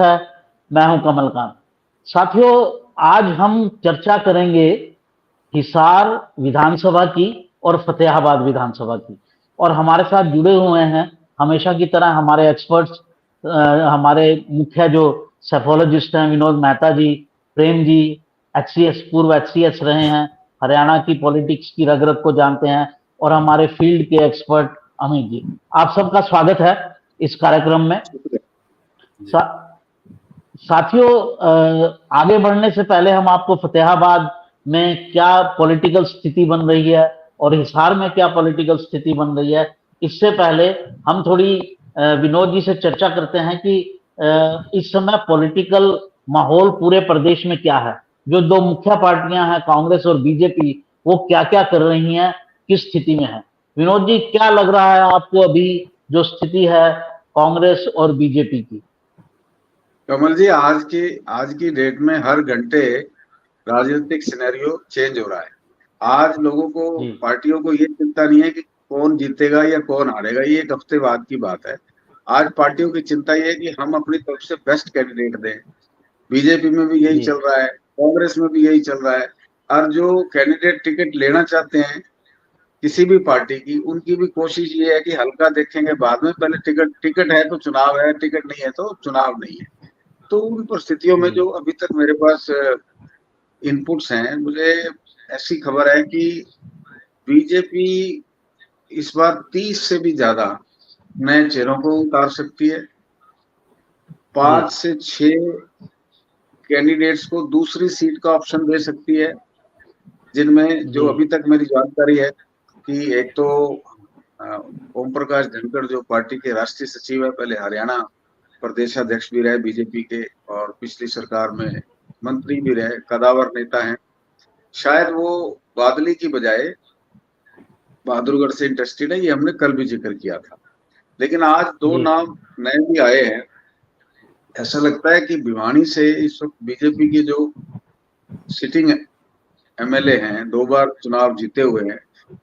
है। मैं हूं कमलकांत। साथियों, आज हम चर्चा करेंगे हिसार विधानसभा की और फतेहाबाद विधानसभा की। और हमारे साथ जुड़े हुए हैं हमेशा की तरह हमारे एक्सपर्ट्स, हमारे मुख्य जो सेफोलॉजिस्ट हैं विनोद मेहता जी, प्रेम जी, एचसीएस पूर्व एचसीएस रहे हैं, हरियाणा की पॉलिटिक्स की रग रग को जानते हैं, और हमारे फील्ड के एक्सपर्ट अमित जी। आप सबका स्वागत है इस कार्यक्रम में। साथियों, आगे बढ़ने से पहले हम आपको फतेहाबाद में क्या पॉलिटिकल स्थिति बन रही है और हिसार में क्या पॉलिटिकल स्थिति बन रही है, इससे पहले हम थोड़ी विनोद जी से चर्चा करते हैं कि इस समय पॉलिटिकल माहौल पूरे प्रदेश में क्या है। जो दो मुख्य पार्टियां हैं कांग्रेस और बीजेपी, वो क्या क्या कर रही हैं, किस स्थिति में है। विनोद जी, क्या लग रहा है आपको अभी जो स्थिति है कांग्रेस और बीजेपी की? कमल जी, आज की डेट में हर घंटे राजनीतिक सिनेरियो चेंज हो रहा है। आज लोगों को, पार्टियों को ये चिंता नहीं है कि कौन जीतेगा या कौन हारेगा, ये एक हफ्ते बाद की बात है। आज पार्टियों की चिंता ये है कि हम अपनी तरफ से बेस्ट कैंडिडेट दें। बीजेपी में भी यही चल रहा है, कांग्रेस में भी यही चल रहा है। और जो कैंडिडेट टिकट लेना चाहते हैं किसी भी पार्टी की, उनकी भी कोशिश ये है कि हल्का देखेंगे बाद में, पहले टिकट है तो चुनाव है, टिकट नहीं है तो चुनाव नहीं है। तो उन परिस्थितियों में जो अभी तक मेरे पास इनपुट्स हैं, मुझे ऐसी खबर है कि बीजेपी इस बार 30 से भी ज्यादा नए चेहरों को उतार सकती है। 5 से 6 कैंडिडेट्स को दूसरी सीट का ऑप्शन दे सकती है, जिनमें जो अभी तक मेरी जानकारी है कि एक तो ओम प्रकाश धनखड़ जो पार्टी के राष्ट्रीय सचिव है, पहले हरियाणा प्रदेशाध्यक्ष भी रहे बीजेपी के और पिछली सरकार में मंत्री भी रहे, कदावर नेता हैं। शायद वो बादली की बजाय बहादुरगढ़ से इंटरेस्टेड है, ये हमने कल भी जिक्र किया था। लेकिन आज दो नाम नए भी आए हैं। ऐसा लगता है कि भिवानी से इस वक्त बीजेपी के जो सिटिंग एमएलए हैं, 2 बार चुनाव जीते हुए हैं,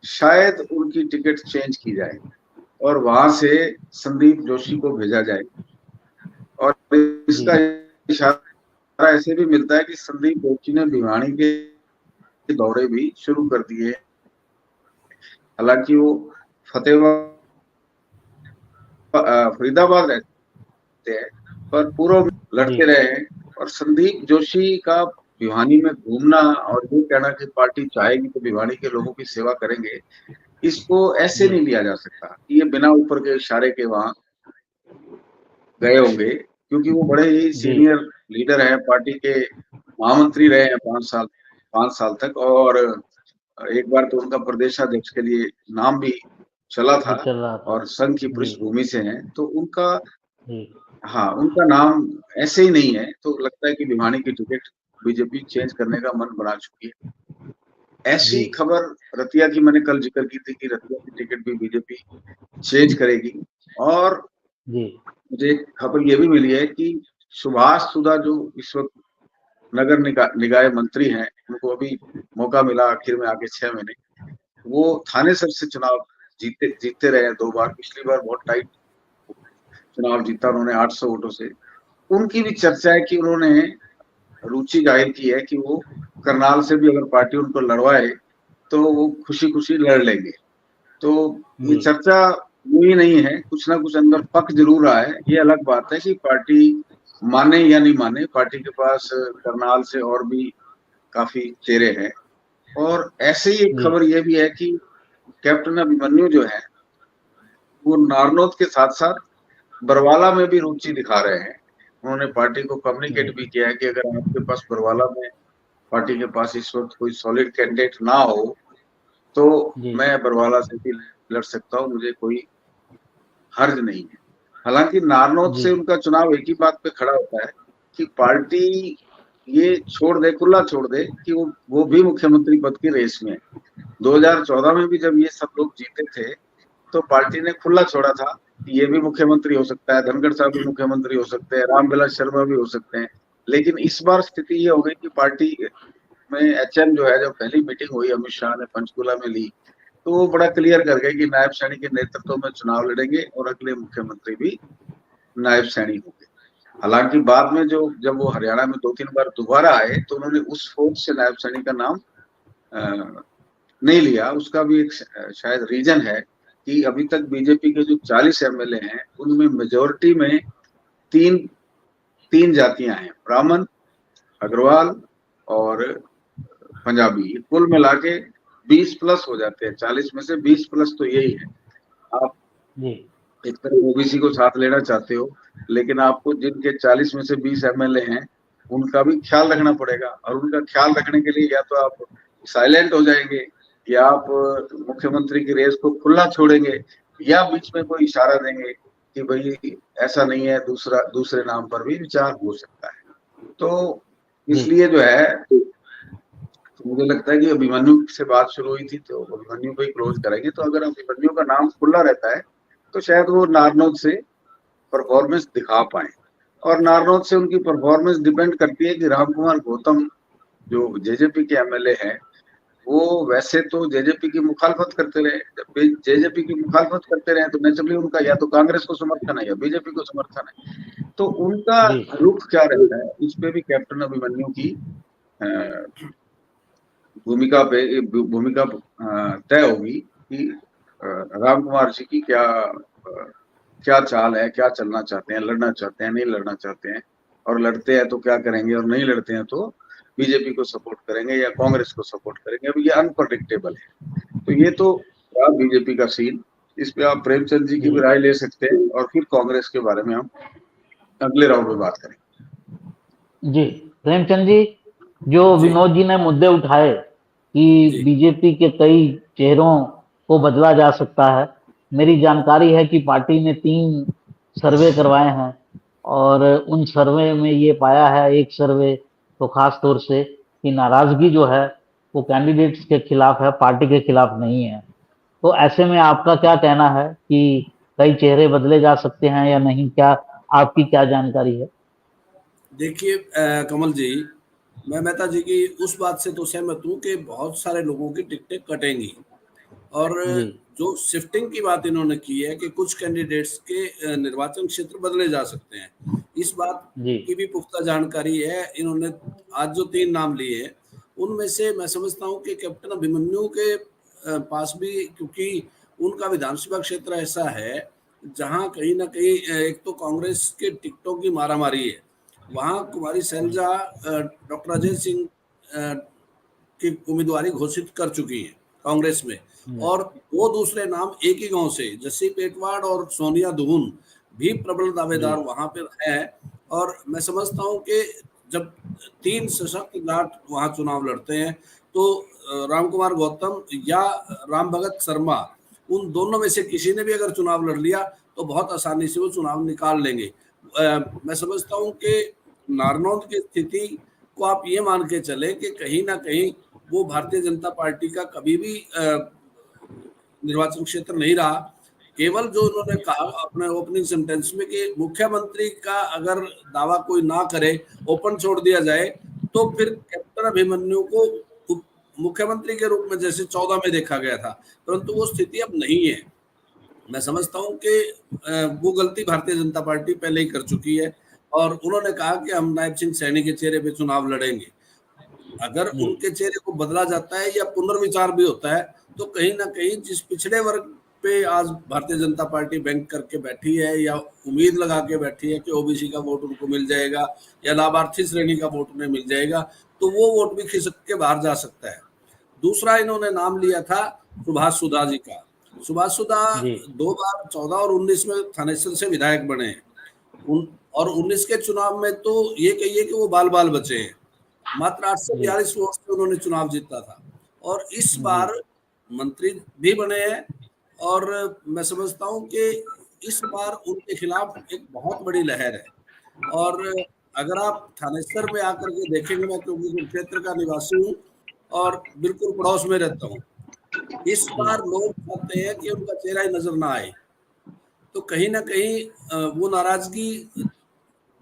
शायद उनकी टिकट चेंज की जाए और वहां से संदीप जोशी को भेजा जाए। और इसका इशारा ऐसे भी मिलता है कि संदीप जोशी ने भिवानी के दौरे भी शुरू कर दिए। हालांकि वो फरीदाबाद रहते हैं, पर पूर्व लड़ते रहे हैं। और संदीप जोशी का भिवानी में घूमना और ये कहना कि पार्टी चाहेगी तो भिवानी के लोगों की सेवा करेंगे, इसको ऐसे नहीं लिया जा सकता। ये बिना ऊपर के इशारे के वहां गए होंगे, क्योंकि वो बड़े ही सीनियर लीडर हैं, पार्टी के महामंत्री रहे हैं 5 साल तक। और एक बार तो उनका प्रदेशाध्यक्ष के लिए नाम भी चला था और संघ की पृष्ठभूमि से हैं, तो उनका उनका नाम ऐसे ही नहीं है। तो लगता है कि भिवानी की टिकट बीजेपी चेंज करने का मन बना चुकी है। ऐसी खबर रतिया की मैंने कल जिक्र की थी कि रतिया की टिकट भी बीजेपी चेंज करेगी। और मुझे खबर ये भी मिली है कि सुभाष सुधा जो इस वक्त नगर निकाय मंत्री हैं, उनको अभी मौका मिला आखिर में आके 6 महीने, वो थानेसर से चुनाव जीतते रहे 2 बार। पिछली बार बहुत टाइट चुनाव जीता उन्होंने 800 वोटों से। उनकी भी चर्चा है कि उन्होंने रुचि जाहिर की है कि वो करनाल से भी अगर पार्टी उनको लड़वाए तो वो खुशी खुशी लड़ लेंगे। तो ये चर्चा हुई नहीं है, कुछ ना कुछ अंदर पक जरूर रहा है। ये अलग बात है कि पार्टी माने या नहीं माने, पार्टी के पास करनाल से और भी काफी चेहरे हैं। और ऐसे ही एक खबर ये भी है कि कैप्टन अभिमन्यु जो है वो नारनौत के साथ साथ बरवाला में भी रुचि दिखा रहे हैं। उन्होंने पार्टी को कम्युनिकेट भी किया है कि अगर आपके पास बरवाला में पार्टी के पास इस वक्त कोई सॉलिड कैंडिडेट ना हो तो मैं बरवाला से भी लड़ सकता हूँ, मुझे कोई हर्ज नहीं है। हालांकि नारनौत से उनका चुनाव एक ही बात पे खड़ा होता है कि पार्टी ये छोड़ दे, खुला छोड़ दे कि वो भी मुख्यमंत्री पद की रेस में है। 2014 में भी जब ये सब लोग जीते थे तो पार्टी ने खुला छोड़ा था कि ये भी मुख्यमंत्री हो सकता है, धनखड़ साहब भी मुख्यमंत्री हो सकते हैं, रामविलास शर्मा भी हो सकते हैं। लेकिन इस बार स्थिति ये हो गई कि पार्टी में एचएम जो है, जब पहली मीटिंग हुई अमित शाह ने पंचकुला में ली, तो वो बड़ा क्लियर कर गए कि नायब सैनी के नेतृत्व में चुनाव लड़ेंगे और अगले मुख्यमंत्री भी नायब सैनी होंगे। हालांकि बाद में जो जब वो हरियाणा में 2-3 बार दोबारा आए तो उन्होंने उस फोर्स से नायब सैनी का नाम नहीं लिया। उसका भी एक शायद रीजन है कि अभी तक बीजेपी के जो 40 एमएलए हैं उनमें मेजोरिटी में तीन तीन जातियां हैं, ब्राह्मण, अग्रवाल और पंजाबी। कुल मिला के 20 प्लस हो जाते हैं, 40 में से 20 प्लस तो यही है। आप एक तरफ ओबीसी को साथ लेना चाहते हो, लेकिन आपको जिनके 40 में से 20 एमएलए हैं उनका भी ख्याल रखना पड़ेगा, और उनका ख्याल रखने के लिए या तो आप साइलेंट हो जाएंगे, या आप मुख्यमंत्री की रेस को खुला छोड़ेंगे, या बीच में कोई इशारा देंगे कि भाई ऐसा नहीं है, दूसरे नाम पर भी विचार हो सकता है। तो इसलिए जो है, तो मुझे लगता है कि अभिमन्यु से बात शुरू हुई थी तो अभिमन्यु को ही क्लोज करेंगे। तो अगर अभिमन्यु का नाम खुला रहता है तो शायद वो नारनौल से परफॉर्मेंस दिखा पाए, और नारनौल से उनकी परफॉर्मेंस डिपेंड करती है कि रामकुमार गौतम जो जेजेपी के एमएलए हैं वो वैसे तो जेजेपी की मुखालफत करते रहे। जब जेजेपी की मुखालफत करते रहे तो नेचुरली उनका या तो कांग्रेस को समर्थन है या बीजेपी को समर्थन है। तो उनका रुख क्या रहता है, इस पे भी कैप्टन अभिमन्यु की भूमिका तय होगी कि राम कुमार जी की क्या चाल है, क्या चलना चाहते हैं, लड़ना चाहते हैं, नहीं लड़ना चाहते हैं, और लड़ते हैं तो क्या करेंगे, और नहीं लड़ते हैं तो बीजेपी को सपोर्ट करेंगे या कांग्रेस को सपोर्ट करेंगे। अब ये अनप्रडिक्टेबल है। तो ये तो बीजेपी का सीन, इस पे आप प्रेमचंद जी की भी राय ले सकते हैं, और फिर कांग्रेस के बारे में हम अगले राउंड में बात करेंगे। जी प्रेमचंद जी, जो विनोद जी ने मुद्दे उठाए कि बीजेपी के कई चेहरों को बदला जा सकता है, मेरी जानकारी है कि पार्टी ने 3 सर्वे करवाए हैं, और उन सर्वे में ये पाया है, एक सर्वे तो खास तौर से, कि नाराजगी जो है वो कैंडिडेट्स के खिलाफ है, पार्टी के खिलाफ नहीं है। तो ऐसे में आपका क्या कहना है कि कई चेहरे बदले जा सकते हैं या नहीं, क्या आपकी क्या जानकारी है? देखिए कमल जी, मैं मेहता जी की उस बात से तो सहमत हूँ कि बहुत सारे लोगों की टिकटें कटेंगी, और जो शिफ्टिंग की बात इन्होंने की है कि कुछ कैंडिडेट्स के निर्वाचन क्षेत्र बदले जा सकते हैं, इस बात की भी पुख्ता जानकारी है। इन्होंने आज जो 3 नाम लिए हैं उनमें से मैं समझता हूँ कि कैप्टन अभिमन्यु के पास भी, क्योंकि उनका विधानसभा क्षेत्र ऐसा है जहां कहीं ना कहीं एक तो कांग्रेस के टिकटों की मारामारी है, वहां कुमारी सैलजा डॉक्टर अजय सिंह की उम्मीदवारी घोषित कर चुकी है कांग्रेस में, और वो दूसरे नाम एक ही गांव से जस्सी पेटवाड़ और सोनिया दुहुन भी प्रबल दावेदार वहां पर हैं। और मैं समझता हूं कि जब 3 सशक्त जाट वहां चुनाव लड़ते हैं तो रामकुमार गौतम या राम भगत शर्मा, उन दोनों में से किसी ने भी अगर चुनाव लड़ लिया तो बहुत आसानी से वो चुनाव निकाल लेंगे। मैं समझता हूं कि नारनौल की स्थिति को आप ये मान के चले कि कहीं ना कहीं वो भारतीय जनता पार्टी का कभी भी निर्वाचन क्षेत्र नहीं रहा। केवल जो उन्होंने कहा अपने ओपनिंग सेंटेंस में कि मुख्यमंत्री का अगर दावा कोई ना करे, ओपन छोड़ दिया जाए, तो फिर कैप्टन अभिमन्यु को मुख्यमंत्री के रूप में जैसे 14 में देखा गया था, परंतु वो स्थिति अब नहीं है। मैं समझता हूं कि वो गलती भारतीय जनता पार्टी पहले ही कर चुकी है, और उन्होंने कहा कि हम नायब सिंह सैनी के चेहरे पे चुनाव लड़ेंगे। अगर उनके चेहरे को बदला जाता है या पुनर्विचार भी होता है तो कहीं ना कहीं जिस पिछड़े वर्ग पे आज भारतीय जनता पार्टी बैंक करके बैठी है या उम्मीद लगा के बैठी है कि ओबीसी का वोट उनको मिल जाएगा या लाभार्थी श्रेणी का वोट उन्हें मिल जाएगा, तो वो वोट भी खिसक के बाहर जा सकता है। दूसरा इन्होंने नाम लिया था सुभाष सुधा जी का। सुभाष सुधा 2 बार 14 और 19 में थानेसर से विधायक बने हैं, और 19 के चुनाव में तो ये कहिए कि वो बाल बाल बचे हैं, मात्र 842 वोट से उन्होंने चुनाव जीता था, और इस बार मंत्री भी बने हैं। और मैं समझता हूं कि इस बार उनके खिलाफ एक बहुत बड़ी लहर है। और अगर आप थानेसर में आकर के देखेंगे, मैं क्योंकि कुरुक्षेत्र का निवासी हूँ और बिल्कुल पड़ोस में रहता हूँ, इस बार लोग चाहते हैं कि उनका चेहरा ही नजर ना आए। तो कहीं ना कहीं वो नाराजगी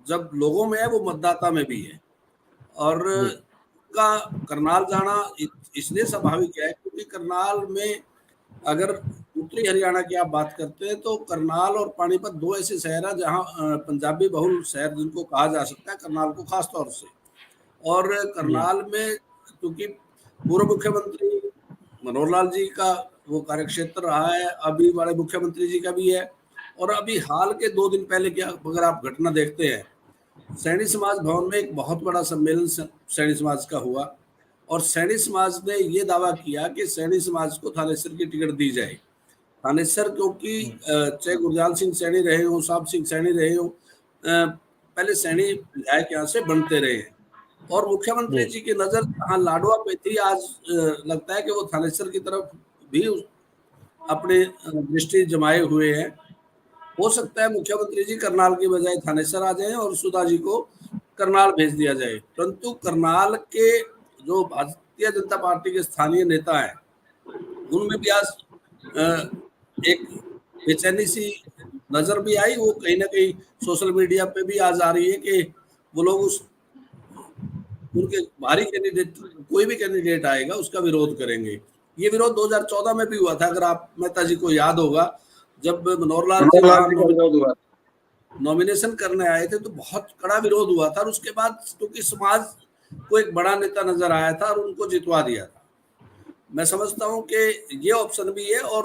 जब लोगों में है वो मतदाता में भी है। और का करनाल जाना इसलिए स्वाभाविक है क्योंकि करनाल में अगर उत्तरी हरियाणा की आप बात करते हैं तो करनाल और पानीपत दो ऐसे शहर हैं जहां पंजाबी बहुल शहर जिनको कहा जा सकता है, करनाल को खास तौर से। और करनाल में क्योंकि पूर्व मुख्यमंत्री मनोहर लाल जी का वो कार्यक्षेत्र रहा है, अभी वाले मुख्यमंत्री जी का भी है। और अभी हाल के 2 दिन पहले क्या अगर आप घटना देखते हैं, सैनी समाज भवन में एक बहुत बड़ा सम्मेलन सैनी समाज का हुआ और सैनी समाज ने ये दावा किया कि सैनी समाज को थानेसर की टिकट दी जाए। थानेसर क्योंकि चाहे गुरजाल सिंह सैनी रहे हो, साहब सिंह सैनी रहे हो, पहले सैनी विधायक यहाँ से बनते रहे हैं और मुख्यमंत्री जी की नजर जहाँ लाडवा पे थी, आज लगता है कि वो थानेसर की तरफ भी अपने दृष्टि जमाए हुए हैं। हो सकता है मुख्यमंत्री जी करनाल की बजाय थानेसर आ जाएं और सुधा जी को करनाल भेज दिया जाए, परंतु करनाल के जो भारतीय जनता पार्टी के स्थानीय नेता हैं उनमें भी आज एक बेचैनी सी नजर भी आई। वो कहीं ना कहीं सोशल मीडिया पे भी आज आ रही है कि वो लोग उनके भारी कैंडिडेट, कोई भी कैंडिडेट आएगा उसका विरोध करेंगे। ये विरोध 2014 में भी हुआ था, अगर आप मेहता जी को याद होगा, जब मनोहर लाल जी नॉमिनेशन करने आए थे तो बहुत कड़ा विरोध हुआ था और उसके बाद क्योंकि समाज को एक बड़ा नेता नजर आया था और उनको जितवा दिया था। मैं समझता हूं कि ये ऑप्शन भी है और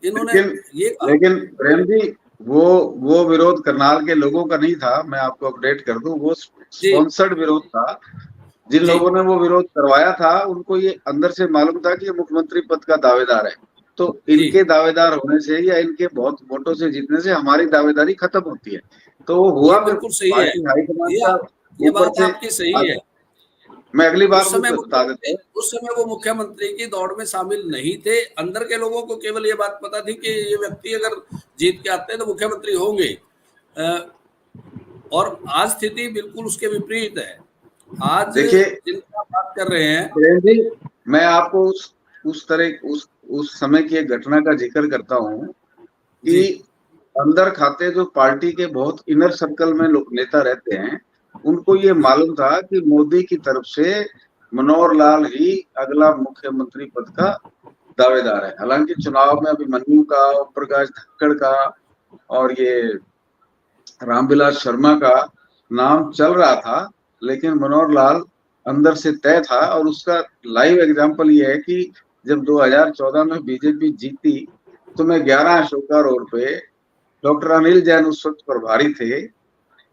इन्होंने लेकिन प्रेम जी वो विरोध करनाल के लोगों का नहीं था, मैं आपको अपडेट कर दूं, वो स्पॉन्सर्ड विरोध था। जिन लोगों ने वो विरोध करवाया था उनको ये अंदर से मालूम था कि ये मुख्यमंत्री पद का दावेदार है, तो इनके दावेदार होने से या इनके बहुत वोटों से जीतने से हमारी दावेदारी खत्म होती है। तो वो हुआ बिल्कुल सही है, ये बात आपकी सही है। मैं अगली बार बता देता हूं, उस समय वो मुख्यमंत्री की दौड़ में शामिल नहीं थे। अंदर के लोगों को केवल ये बात पता थी कि ये व्यक्ति अगर जीत के आते हैं तो मुख्यमंत्री होंगे, और आज स्थिति बिल्कुल उसके विपरीत है। आज देखिए जिनका बात कर रहे हैं, मैं आपको उस समय की एक घटना का जिक्र करता हूँ कि अंदर खाते जो पार्टी के बहुत इनर सर्कल में लोग नेता रहते हैं, उनको ये मालूम था कि मोदी की तरफ से मनोहर लाल ही अगला मुख्यमंत्री पद का दावेदार है। हालांकि चुनाव में अभिमन्यु का, प्रकाश धक्कड़ का और ये रामविलास शर्मा का नाम चल रहा था, लेकिन मनोहर लाल अंदर से तय था। और उसका लाइव एग्जांपल ये है कि जब 2014 में बीजेपी जीती तो मैं 11 अशोका रोड पे, डॉक्टर अनिल जैन उस वक्त प्रभारी थे,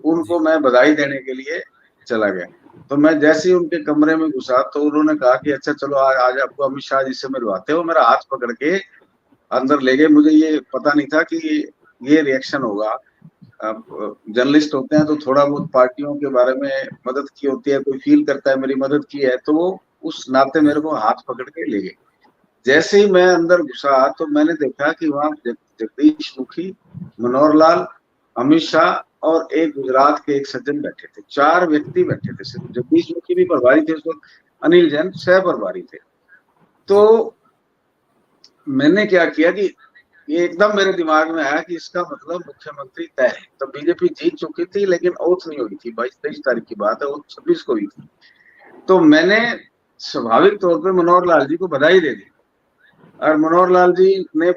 उनको मैं बधाई देने के लिए चला गया। तो मैं जैसे ही उनके कमरे में घुसा तो उन्होंने कहा कि अच्छा चलो आज आपको अमित शाह जी से मिलवाते हो। मेरा हाथ पकड़ के अंदर ले गए। मुझे ये पता नहीं था कि ये रिएक्शन होगा। जर्नलिस्ट होते हैं तो थोड़ा बहुत पार्टियों के बारे में मदद की होती है, कोई फील करता है मेरी मदद की है, तो वो उस नाते मेरे को हाथ पकड़ के ले गए। जैसे ही मैं अंदर घुसा तो मैंने देखा कि वहां जगदीश मुखी, मनोहर लाल, अमित शाह और एक गुजरात के एक सज्जन बैठे थे। 4 व्यक्ति बैठे थे। सिर्फ जगदीश मुखी भी प्रभारी थे उस वक्त, अनिल जैन सह प्रभारी थे। तो मैंने क्या किया कि ये एकदम मेरे दिमाग में आया कि इसका मतलब मुख्यमंत्री तय है। तो बीजेपी जीत चुकी थी लेकिन ओथ नहीं हुई थी, 22-23 तारीख की बात है, ओथ 26 को हुई थी। तो मैंने स्वाभाविक तौर पे मनोहर लाल जी को बधाई दे दी और मनोहर लाल जी ने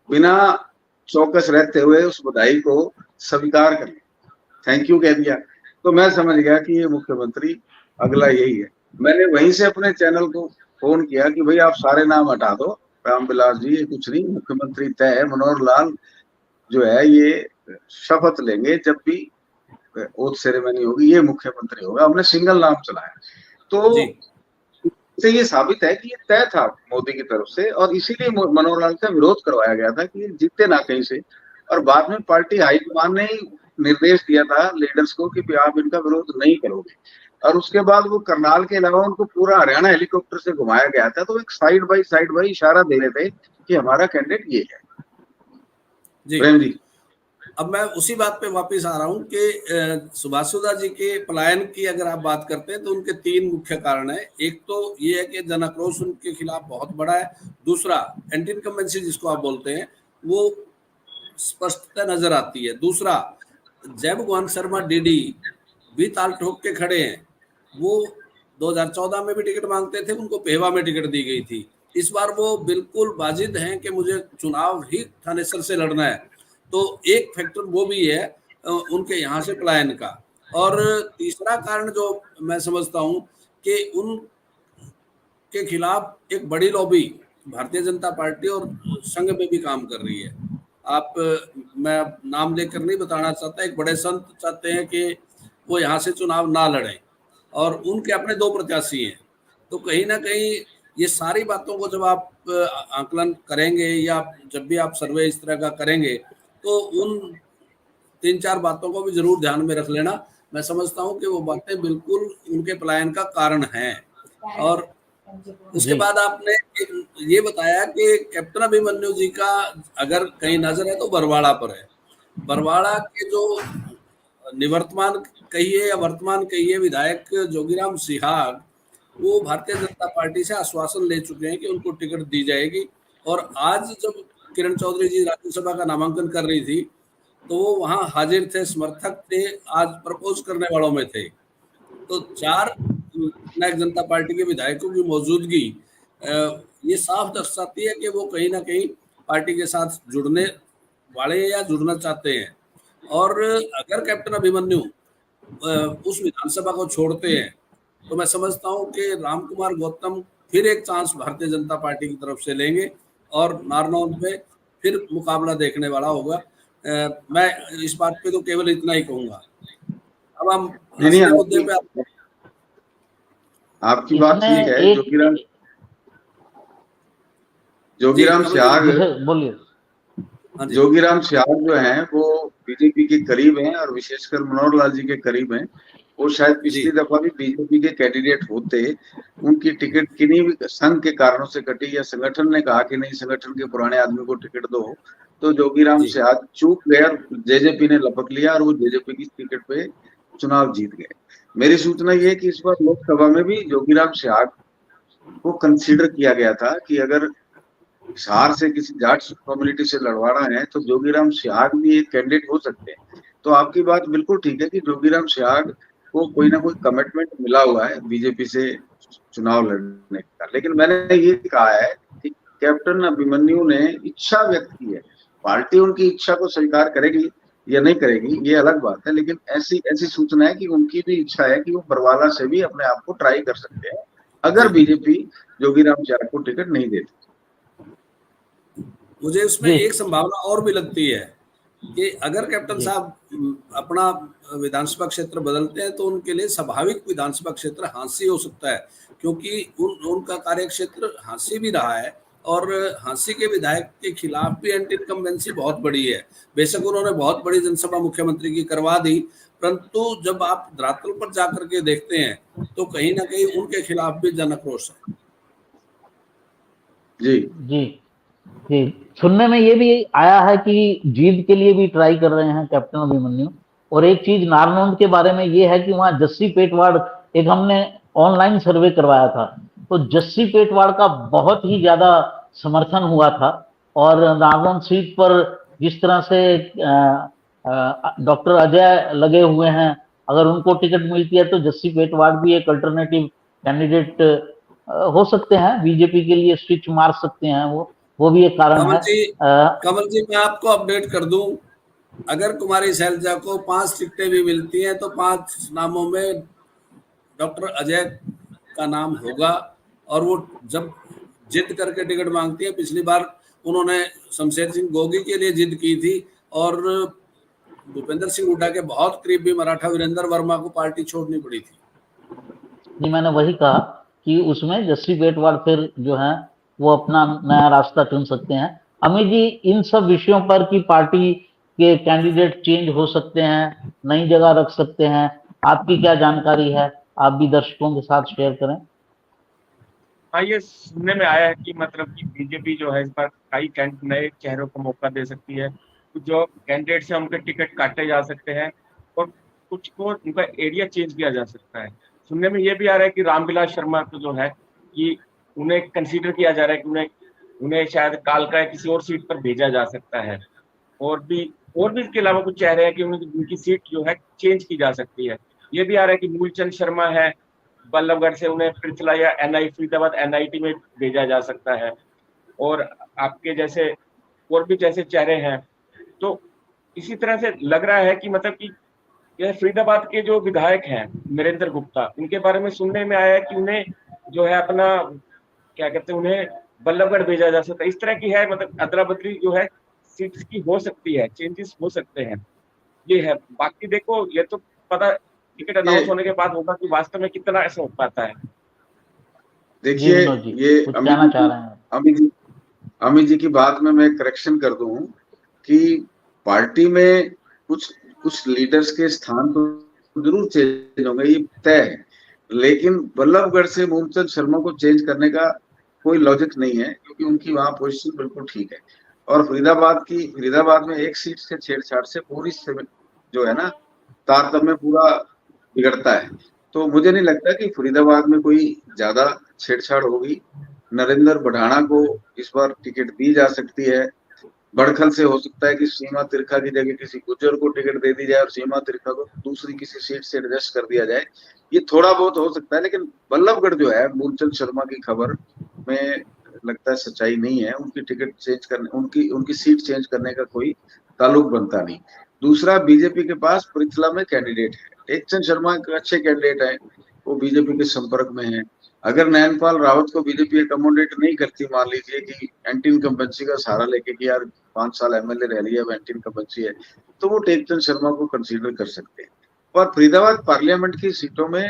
बिना चौकस रहते हुए उस बधाई को स्वीकार कर लिया, थैंक यू कह दिया। तो मैं समझ गया कि ये मुख्यमंत्री अगला यही है। मैंने वहीं से अपने चैनल को फोन किया कि भाई आप सारे नाम हटा दो, रामविलास जी ये कुछ नहीं, मुख्यमंत्री तय है। मनोहर लाल जो है ये शपथ लेंगे, जब भी ओथ सेरेमनी होगी ये मुख्यमंत्री होगा। हमने सिंगल नाम चलाया। तो इससे ये साबित है कि ये तय था मोदी की तरफ से और इसीलिए मनोहर लाल का विरोध करवाया गया था कि ये जीते ना कहीं से। और बाद में पार्टी हाईकमान ने ही निर्देश दिया था लीडर्स को कि आप इनका विरोध नहीं करोगे। और उसके बाद वो करनाल के अलावा उनको पूरा हरियाणा हेलीकॉप्टर से घुमाया गया था। तो एक साइड बाई इशारा दे रहे थे कि हमारा कैंडिडेट ये है। प्रेम जी, अब मैं उसी बात पे वापस आ रहा हूँ कि सुभाष सुधा जी के पलायन की अगर आप बात करते हैं तो उनके 3 मुख्य कारण है। एक तो ये है कि जन आक्रोश उनके खिलाफ बहुत बड़ा है। दूसरा, एंटी इनकम्बेंसी जिसको आप बोलते हैं वो स्पष्टता नजर आती है। दूसरा, जय भगवान शर्मा डीडी भी ताल ठोक के खड़े हैं। वो 2014 में भी टिकट मांगते थे, उनको पेहवा में टिकट दी गई थी। इस बार वो बिल्कुल वाजिद हैं कि मुझे चुनाव ही थानेसर से लड़ना है। तो एक फैक्टर वो भी है उनके यहाँ से पलायन का। और तीसरा कारण जो मैं समझता हूँ कि उन के खिलाफ एक बड़ी लॉबी भारतीय जनता पार्टी और संघ में भी काम कर रही है। आप मैं नाम लेकर नहीं बताना चाहता, एक बड़े संत चाहते हैं कि वो यहाँ से चुनाव ना लड़ें और उनके अपने 2 प्रत्याशी हैं। तो कहीं ना कहीं ये सारी बातों को जब आप आकलन करेंगे या जब भी आप सर्वे इस तरह का करेंगे तो उन 3-4 बातों को भी जरूर ध्यान में रख लेना। मैं समझता हूँ कि वो बातें बिल्कुल उनके पलायन का कारण हैं। और उसके बाद आपने एक ये बताया कि कैप्टन अभिमन्यु जी का अगर कहीं नजर है तो बरवाड़ा पर है। बरवाड़ा के जो निवर्तमान कहिए या वर्तमान कहिए विधायक जोगीराम सिहाग, वो भारतीय जनता पार्टी से आश्वासन ले चुके हैं कि उनको टिकट दी जाएगी। और आज जब किरण चौधरी जी राज्यसभा का नामांकन कर रही थी तो वो वहां हाजिर थे, समर्थक थे, आज प्रपोज करने वालों में थे। तो 4 जननायक जनता पार्टी के विधायकों की मौजूदगी ये साफ दर्शाती है कि वो कहीं ना कहीं पार्टी के साथ जुड़ने वाले या जुड़ना चाहते हैं। और अगर कैप्टन अभिमन्यु उस विधानसभा को छोड़ते हैं तो मैं समझता हूं कि रामकुमार गौतम फिर एक चांस भारतीय जनता पार्टी की तरफ से लेंगे और नारनौल पे फिर मुकाबला देखने वाला होगा। मैं इस बात पे तो केवल इतना ही कहूंगा। अब हम नहीं, मुद्दे पे आपकी बात ठीक है। जोगीराम सिहाग, बोलिए। जोगीराम सिहाग जो हैं वो बीजेपी के करीब हैं और विशेषकर मनोहर लाल जी के करीब हैं। वो शायद पिछली दफा भी बीजेपी के कैंडिडेट होते, उनकी टिकट किन्हीं भी संघ के कारणों से कटी या संगठन ने कहा कि नहीं संगठन के पुराने आदमी को टिकट दो, तो जोगीराम सिहाग चूक गए और जेजेपी ने लपक लिया और वो जेजेपी की टिकट पे चुनाव जीत गए। मेरी सूचना ये है कि इस बार लोकसभा में भी जोगीराम सिहाग को कंसीडर किया गया था कि अगर हिसार से किसी जाट कम्युनिटी से लड़वाना है तो जोगीराम सिहाग भी एक कैंडिडेट हो सकते हैं। तो आपकी बात बिल्कुल ठीक है कि जोगीराम सिहाग को कोई ना कोई कमिटमेंट मिला हुआ है बीजेपी से चुनाव लड़ने का। लेकिन मैंने ये कहा है कि कैप्टन अभिमन्यु ने इच्छा व्यक्त की है, पार्टी उनकी इच्छा को स्वीकार करेगी या नहीं करेगी ये अलग बात है, लेकिन ऐसी सूचना है कि उनकी भी इच्छा है कि वो बरवाला से भी अपने आप को ट्राई कर सकते हैं अगर बीजेपी जोगीराम सिहाग को टिकट नहीं देती। मुझे उसमें एक संभावना और भी लगती है कि अगर कैप्टन साहब अपना विधानसभा क्षेत्र बदलते हैं तो उनके लिए स्वाभाविक विधानसभा क्षेत्र हांसी हो सकता है, क्योंकि उनका कार्य क्षेत्र हांसी भी रहा है और हांसी के विधायक के खिलाफ भी एंटी इनकम्बेंसी बहुत बड़ी है। बेशक उन्होंने बहुत बड़ी जनसभा मुख्यमंत्री की करवा दी, परंतु जब आप धरातल पर जाकर के देखते हैं तो कहीं ना कहीं उनके खिलाफ भी जनक्रोश है। जी जी जी, सुनने में ये भी आया है कि जीत के लिए भी ट्राई कर रहे हैं कैप्टन अभिमन्यु। और एक चीज नारनौंद के बारे में ये है कि वहां जस्सी पेटवाड़, एक हमने ऑनलाइन सर्वे करवाया था तो जस्सी पेटवाड़ का बहुत ही ज्यादा समर्थन हुआ था। और नारनौंद सीट पर जिस तरह से डॉक्टर अजय लगे हुए हैं, अगर उनको टिकट मिलती है तो जस्सी पेटवाड़ भी एक अल्टरनेटिव कैंडिडेट हो सकते हैं, बीजेपी के लिए स्विच मार सकते हैं, वो भी एक कारण है। कमल जी मैं आपको अपडेट कर दूं, अगर कुमारी शैलजा को 5 टिकटें भी मिलती हैं तो 5 नामों में डॉक्टर अजय का नाम होगा। और वो जब जिद करके टिकट मांगती है, पिछली बार उन्होंने शमशेर सिंह गोगी के लिए जिद की थी और भूपेंद्र सिंह हुड्डा के बहुत करीब भी मराठा वीरेंद्र वर्मा को पार्टी छोड़नी पड़ी थी। जी, मैंने वही कहा कि उसमें जस्सी पेटवाड़ फिर जो है वो अपना नया रास्ता चुन सकते हैं। अमित जी, इन सब विषयों पर कि पार्टी के कैंडिडेट चेंज हो सकते हैं, नई जगह रख सकते हैं, आपकी क्या जानकारी है? आप भी दर्शकों के साथ शेयर करें। हाँ, ये सुनने में आया है कि मतलब कि बीजेपी जो है इस बार कई नए चेहरों को मौका दे सकती है। कुछ जो कैंडिडेट्स हैं उनके टिकट काटे जा सकते हैं और कुछ को उनका एरिया चेंज किया जा सकता है। सुनने में ये भी आ रहा है कि रामविलास शर्मा को जो है कि उन्हें कंसीडर किया जा रहा है कि उन्हें शायद कालका या किसी और सीट पर भेजा जा सकता है। और भी इसके अलावा कुछ चेहरे हैं कि उनकी सीट जो है चेंज की जा सकती है। ये भी आ रहा है कि मूलचंद शर्मा है बल्लभगढ़ से उन्हें पृथला या एनआई फरीदाबाद एनआईटी में भेजा जा सकता है। और आपके जैसे और भी जैसे चेहरे हैं, तो इसी तरह से लग रहा है कि मतलब कि यह फरीदाबाद के जो विधायक हैं नरेंद्र गुप्ता, इनके बारे में सुनने में आया है कि उन्हें जो है अपना क्या कहते हैं, उन्हें बल्लभगढ़ भेजा जा सकता है। इस तरह की है, मतलब अदला बदली जो है सीट्स की हो सकती है, चेंजेस हो सकते हैं, ये है। बाकी देखो, ये तो पता टिकट अनाउंस होने के बाद होगा कि वास्तव में कितना ऐसा हो पाता है। देखिए, ये अमित जी की बात में मैं करेक्शन कर दूं कि पार्टी में कुछ लीडर्स के स्थान तो जरूर चेंज होंगे, ये तय है, लेकिन बल्लभगढ़ से मूलचंद शर्मा को चेंज करने का कोई लॉजिक नहीं है, क्योंकि उनकी वहां पोजीशन बिल्कुल ठीक है। और फरीदाबाद में एक सीट से छेड़छाड़ से पूरी जो है ना तारतम्य पूरा बिगड़ता है। तो मुझे नहीं लगता कि फरीदाबाद में कोई ज्यादा छेड़छाड़ होगी। नरेंद्र बढ़ाना को इस बार टिकट दी जा सकती है। बड़खल से हो सकता है कि सीमा तिरखा की जगह किसी गुज्जर को टिकट दे दी जाए और सीमा तिरखा को दूसरी किसी सीट से एडजस्ट कर दिया जाए, ये थोड़ा बहुत हो सकता है। लेकिन बल्लभगढ़ जो है, मूलचंद शर्मा की खबर में लगता है सच्चाई नहीं है। उनकी टिकट चेंज करने, उनकी सीट चेंज करने का कोई ताल्लुक बनता नहीं। दूसरा, बीजेपी के पास पृथला में कैंडिडेट है, टेकचंद शर्मा एक अच्छे कैंडिडेट है, वो बीजेपी के संपर्क में है। अगर नयनपाल रावत को बीजेपी अकोमोडेट नहीं करती, मान लीजिए कि एंटी इनकम्बेंसी का सहारा लेके कि यार 5 साल एमएलए रह लिया, एंटी इनकम्बेंसी है, तो वो टेकचंद शर्मा को कंसीडर कर सकते हैं। और फरीदाबाद पार्लियामेंट की सीटों में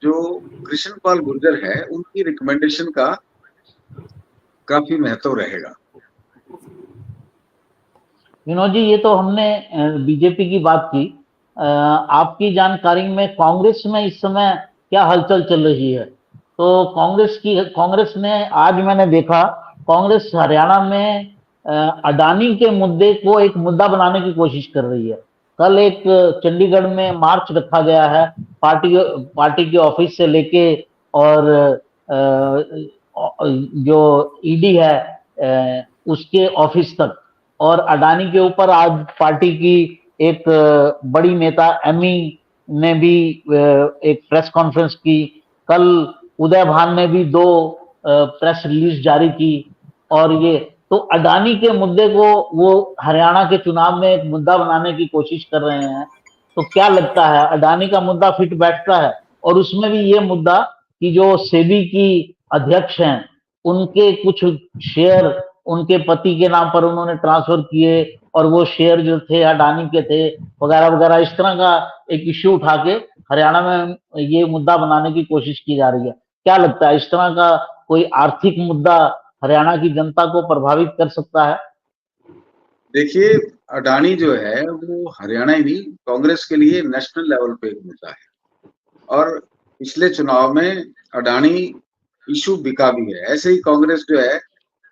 जो कृष्णपाल गुर्जर है, उनकी रिकमेंडेशन का काफी महत्व रहेगा। विनोद जी, ये तो हमने बीजेपी की बात की। आपकी जानकारी में कांग्रेस में इस समय क्या हलचल चल रही है? तो कांग्रेस ने, आज मैंने देखा, कांग्रेस हरियाणा में अडानी के मुद्दे को एक मुद्दा बनाने की कोशिश कर रही है। कल एक चंडीगढ़ में मार्च रखा गया है, पार्टी के ऑफिस से लेके और जो ईडी है उसके ऑफिस तक। और अडानी के ऊपर आज पार्टी की एक बड़ी नेता एमी ने भी एक प्रेस कॉन्फ्रेंस की। कल उदय भान ने भी 2 प्रेस रिलीज जारी की। और ये तो अडानी के मुद्दे को वो हरियाणा के चुनाव में एक मुद्दा बनाने की कोशिश कर रहे हैं। तो क्या लगता है, अडानी का मुद्दा फिट बैठता है? और उसमें भी ये मुद्दा कि जो सेबी की अध्यक्ष हैं, उनके कुछ शेयर उनके पति के नाम पर उन्होंने ट्रांसफर किए और वो शेयर जो थे अडानी के थे, वगैरह वगैरह, इस तरह का एक इश्यू उठा के हरियाणा में ये मुद्दा बनाने की कोशिश की जा रही है। क्या लगता है, इस तरह का कोई आर्थिक मुद्दा हरियाणा की जनता को प्रभावित कर सकता है? देखिए, अडानी जो है वो हरियाणा ही नहीं, कांग्रेस के लिए नेशनल लेवल पे एक मुद्दा है। और पिछले चुनाव में अडानी इशू बिका भी है। ऐसे ही कांग्रेस जो है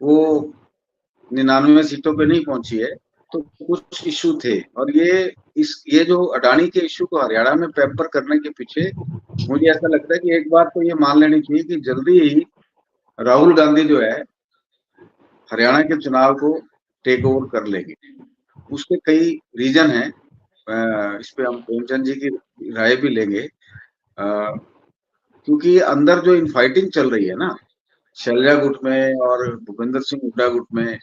वो 99 सीटों पे नहीं पहुंची है, तो कुछ इशू थे। और ये जो अडानी के इशू को हरियाणा में पैम्पर करने के पीछे मुझे ऐसा लगता है कि एक बात तो ये मान लेनी चाहिए कि जल्दी ही राहुल गांधी जो है हरियाणा के चुनाव को टेक ओवर कर लेंगे। उसके कई रीजन हैं, इस पे हम प्रेमचंद जी की राय भी लेंगे। क्योंकि अंदर जो इनफाइटिंग चल रही है ना शैलजा गुट में और भूपेंद्र सिंह हुड्डा गुट में,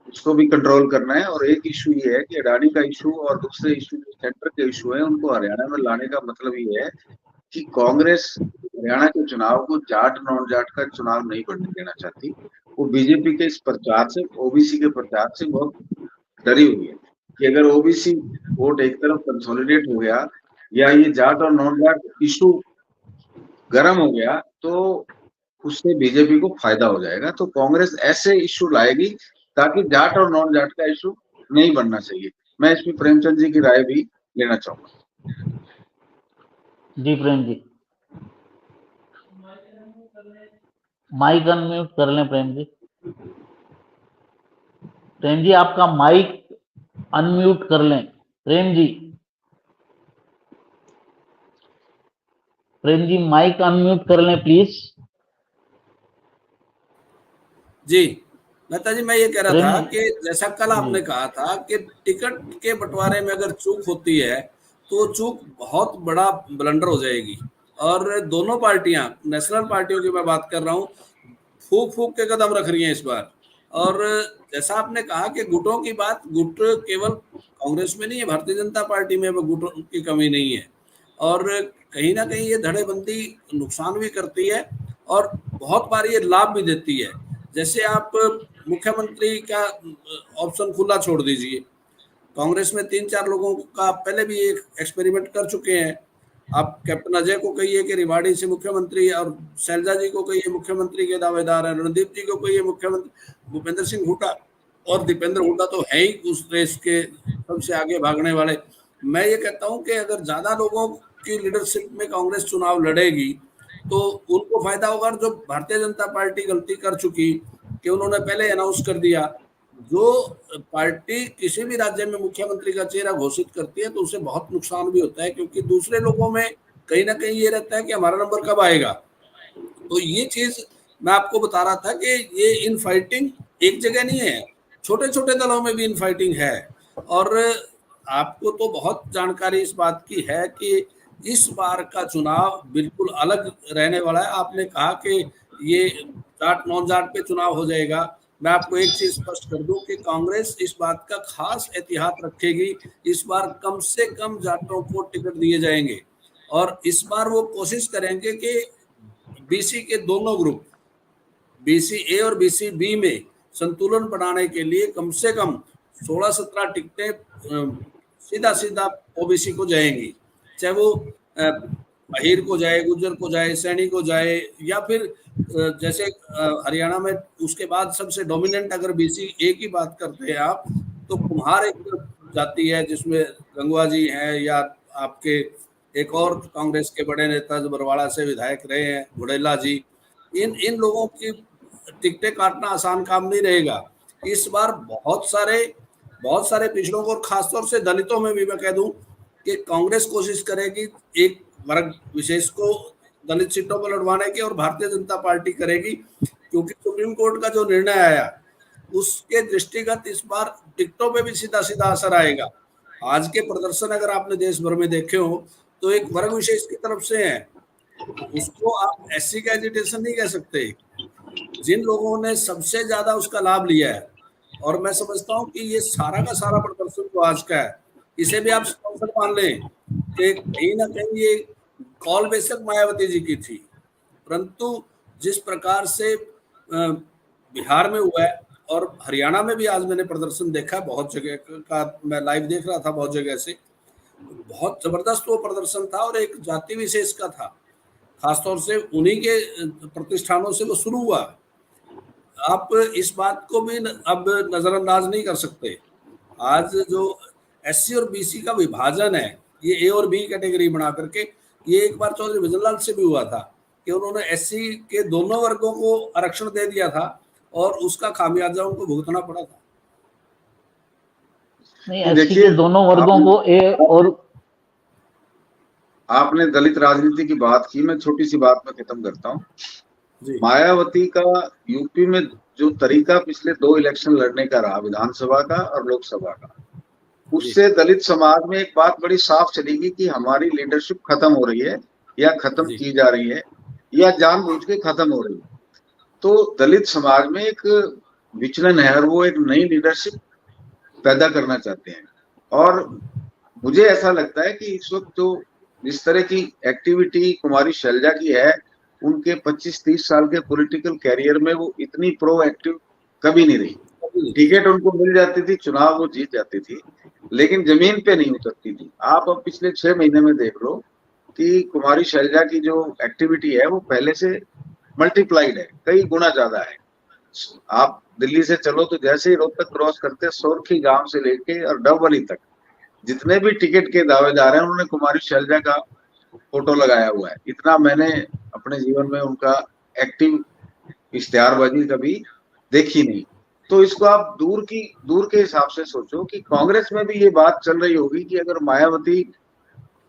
उसको भी कंट्रोल करना है। और एक इशू ये है कि अडानी का इशू और दूसरे इशू जो सेंटर के इशू है, उनको हरियाणा में लाने का मतलब ये है कि कांग्रेस हरियाणा के चुनाव को जाट नॉन जाट का चुनाव नहीं बनने देना चाहती। वो बीजेपी के इस प्रचार से, ओबीसी के प्रचार से बहुत डरी हुई है कि अगर ओबीसी वोट एक तरफ कंसोलिडेट हो गया या ये जाट और नॉन जाट इशू गर्म हो गया, तो उससे बीजेपी को फायदा हो जाएगा। तो कांग्रेस ऐसे इशू लाएगी ताकि जाट और नॉन जाट का इशू नहीं बनना चाहिए। मैं इसमें प्रेमचंद जी की राय भी लेना चाहूंगा। जी प्रेम जी, माइक अनम्यूट कर लें। प्रेम जी, प्रेम जी आपका माइक अनम्यूट कर लें। प्रेम जी, प्रेम जी माइक अनम्यूट कर लें प्लीज। जी लता जी, मैं ये कह रहा था कि जैसा कल आपने कहा था कि टिकट के बंटवारे में अगर चूक होती है तो चूक बहुत बड़ा ब्लंडर हो जाएगी। और दोनों पार्टियां, नेशनल पार्टियों की मैं बात कर रहा हूं, फूक फूक के कदम रख रही हैं इस बार। और जैसा आपने कहा कि गुटों की बात, गुट केवल कांग्रेस में नहीं है, भारतीय जनता पार्टी में गुटों की कमी नहीं है। और कहीं ना कहीं ये धड़ेबंदी नुकसान भी करती है और बहुत बार ये लाभ भी देती है। जैसे आप मुख्यमंत्री का ऑप्शन खुला छोड़ दीजिए, कांग्रेस में 3-4 लोगों का पहले भी एक एक्सपेरिमेंट कर चुके हैं। आप कैप्टन अजय को कहिए कि रेवाड़ी से मुख्यमंत्री, और शैलजा जी को कहिए मुख्यमंत्री के दावेदार हैं, रणदीप जी को कहिए मुख्यमंत्री, भूपेंद्र सिंह हुड्डा और दीपेंद्र हुड्डा तो है ही उस रेस के सबसे आगे भागने वाले। मैं ये कहता हूं कि अगर ज्यादा लोगों की लीडरशिप में कांग्रेस चुनाव लड़ेगी तो उनको फायदा होगा। जो भारतीय जनता पार्टी गलती कर चुकी कि उन्होंने पहले अनाउंस कर दिया, जो पार्टी किसी भी राज्य में मुख्यमंत्री का चेहरा घोषित करती है तो उसे बहुत नुकसान भी होता है, क्योंकि दूसरे लोगों में कहीं ना कहीं ये रहता है कि हमारा नंबर कब आएगा। तो ये चीज मैं आपको बता रहा था कि ये इन फाइटिंग एक जगह नहीं है, छोटे छोटे दलों में भी इन फाइटिंग है। और आपको तो बहुत जानकारी इस बात की है कि इस बार का चुनाव बिल्कुल अलग रहने वाला है। आपने कहा कि ये जाट नॉन जाट पे चुनाव हो जाएगा। मैं आपको एक चीज स्पष्ट कर दूं कि कांग्रेस इस बात का खास एहतियात रखेगी, इस बार कम से कम जाटों को टिकट दिए जाएंगे और इस बार वो कोशिश करेंगे कि बीसी के दोनों ग्रुप, बीसी ए और बीसी बी में संतुलन बनाने के लिए कम से कम 16-17 टिकटें सीधा सीधा ओबीसी को जाएंगी, चाहे वो अहीर को जाए, गुर्जर को जाए, सैनी को जाए, या फिर जैसे हरियाणा में उसके बाद सबसे डोमिनेंट अगर बीसी ए की बात करते हैं आप, तो कुम्हार एक जाति है जिसमें गंगवा जी हैं, या आपके एक और कांग्रेस के बड़े नेता जो बरवाड़ा से विधायक रहे हैं घुड़ेला जी, इन लोगों की टिकटें काटना आसान काम नहीं रहेगा। इस बार बहुत सारे पिछड़ों को और खासतौर से दलितों में भी मैं कह दूं कि कांग्रेस कोशिश करेगी एक वर्ग विशेष को दलित सीटों पर लड़वाने की, और भारतीय जनता पार्टी करेगी, क्योंकि सुप्रीम कोर्ट का जो निर्णय आया उसके दृष्टिगत इस बार टिकटों पे भी सीधा सीधा असर आएगा। आज के प्रदर्शन अगर आपने देश भर में देखे हो तो एक वर्ग विशेष की तरफ से है, उसको आप एससी का एजिटेशन नहीं कह सकते। जिन लोगों ने सबसे ज्यादा उसका लाभ लिया है, और मैं समझता हूं कि ये सारा का सारा प्रदर्शन जो आज का है, इसे भी आप स्पॉन्सर मान लें कि कहीं ना कहीं ये कॉल बेशक मायावती जी की थी, परंतु जिस प्रकार से बिहार में हुआ है और हरियाणा में भी आज मैंने प्रदर्शन देखा, बहुत जगह का मैं लाइव देख रहा था, बहुत जगह से बहुत जबरदस्त वो प्रदर्शन था और एक जाति विशेष का था, खासतौर से उन्हीं के प्रतिष्ठानों से वो शुरू हुआ। आप इस बात को भी अब नजरअंदाज नहीं कर सकते। आज जो एससी और बीसी का विभाजन है, ये ए और बी कैटेगरी बना करके, ये एक बार चौधरी भजनलाल से भी हुआ था कि उन्होंने एससी के दोनों वर्गों को आरक्षण दे दिया था और उसका खामियाजा उनको भुगतना पड़ा था। नहीं, एससी के दोनों वर्गों को ए और आपने दलित राजनीति की बात की, मैं छोटी सी बात में खत्म करता हूँ। मायावती का यूपी में जो तरीका पिछले 2 इलेक्शन लड़ने का रहा, विधानसभा का और लोकसभा का, उससे दलित समाज में एक बात बड़ी साफ चलेगी कि हमारी लीडरशिप खत्म हो रही है या खत्म की जा रही है या जानबूझ के खत्म हो रही है। तो दलित समाज में एक विचलन है और वो एक नई लीडरशिप पैदा करना चाहते हैं। और मुझे ऐसा लगता है कि इस वक्त जो जिस तरह की एक्टिविटी कुमारी शैलजा की है, उनके 25-30 साल के पॉलिटिकल कैरियर में वो इतनी प्रोएक्टिव कभी नहीं रही। टिकट उनको मिल जाती थी, चुनाव वो जीत जाती थी, लेकिन जमीन पे नहीं उतरती थी। आप अब पिछले 6 महीने में देख लो कि कुमारी शैलजा की जो एक्टिविटी है वो पहले से मल्टीप्लाइड है, कई गुना ज्यादा है। आप दिल्ली से चलो तो जैसे ही रोहतक क्रॉस करते सोरखी गांव से लेके और डबवली तक जितने भी टिकट के दावेदार हैं उन्होंने कुमारी शैलजा का फोटो लगाया हुआ है। इतना मैंने अपने जीवन में उनका एक्टिव इश्तिहारबाजी कभी देखी नहीं। तो इसको आप दूर के हिसाब से सोचो कि कांग्रेस में भी ये बात चल रही होगी कि अगर मायावती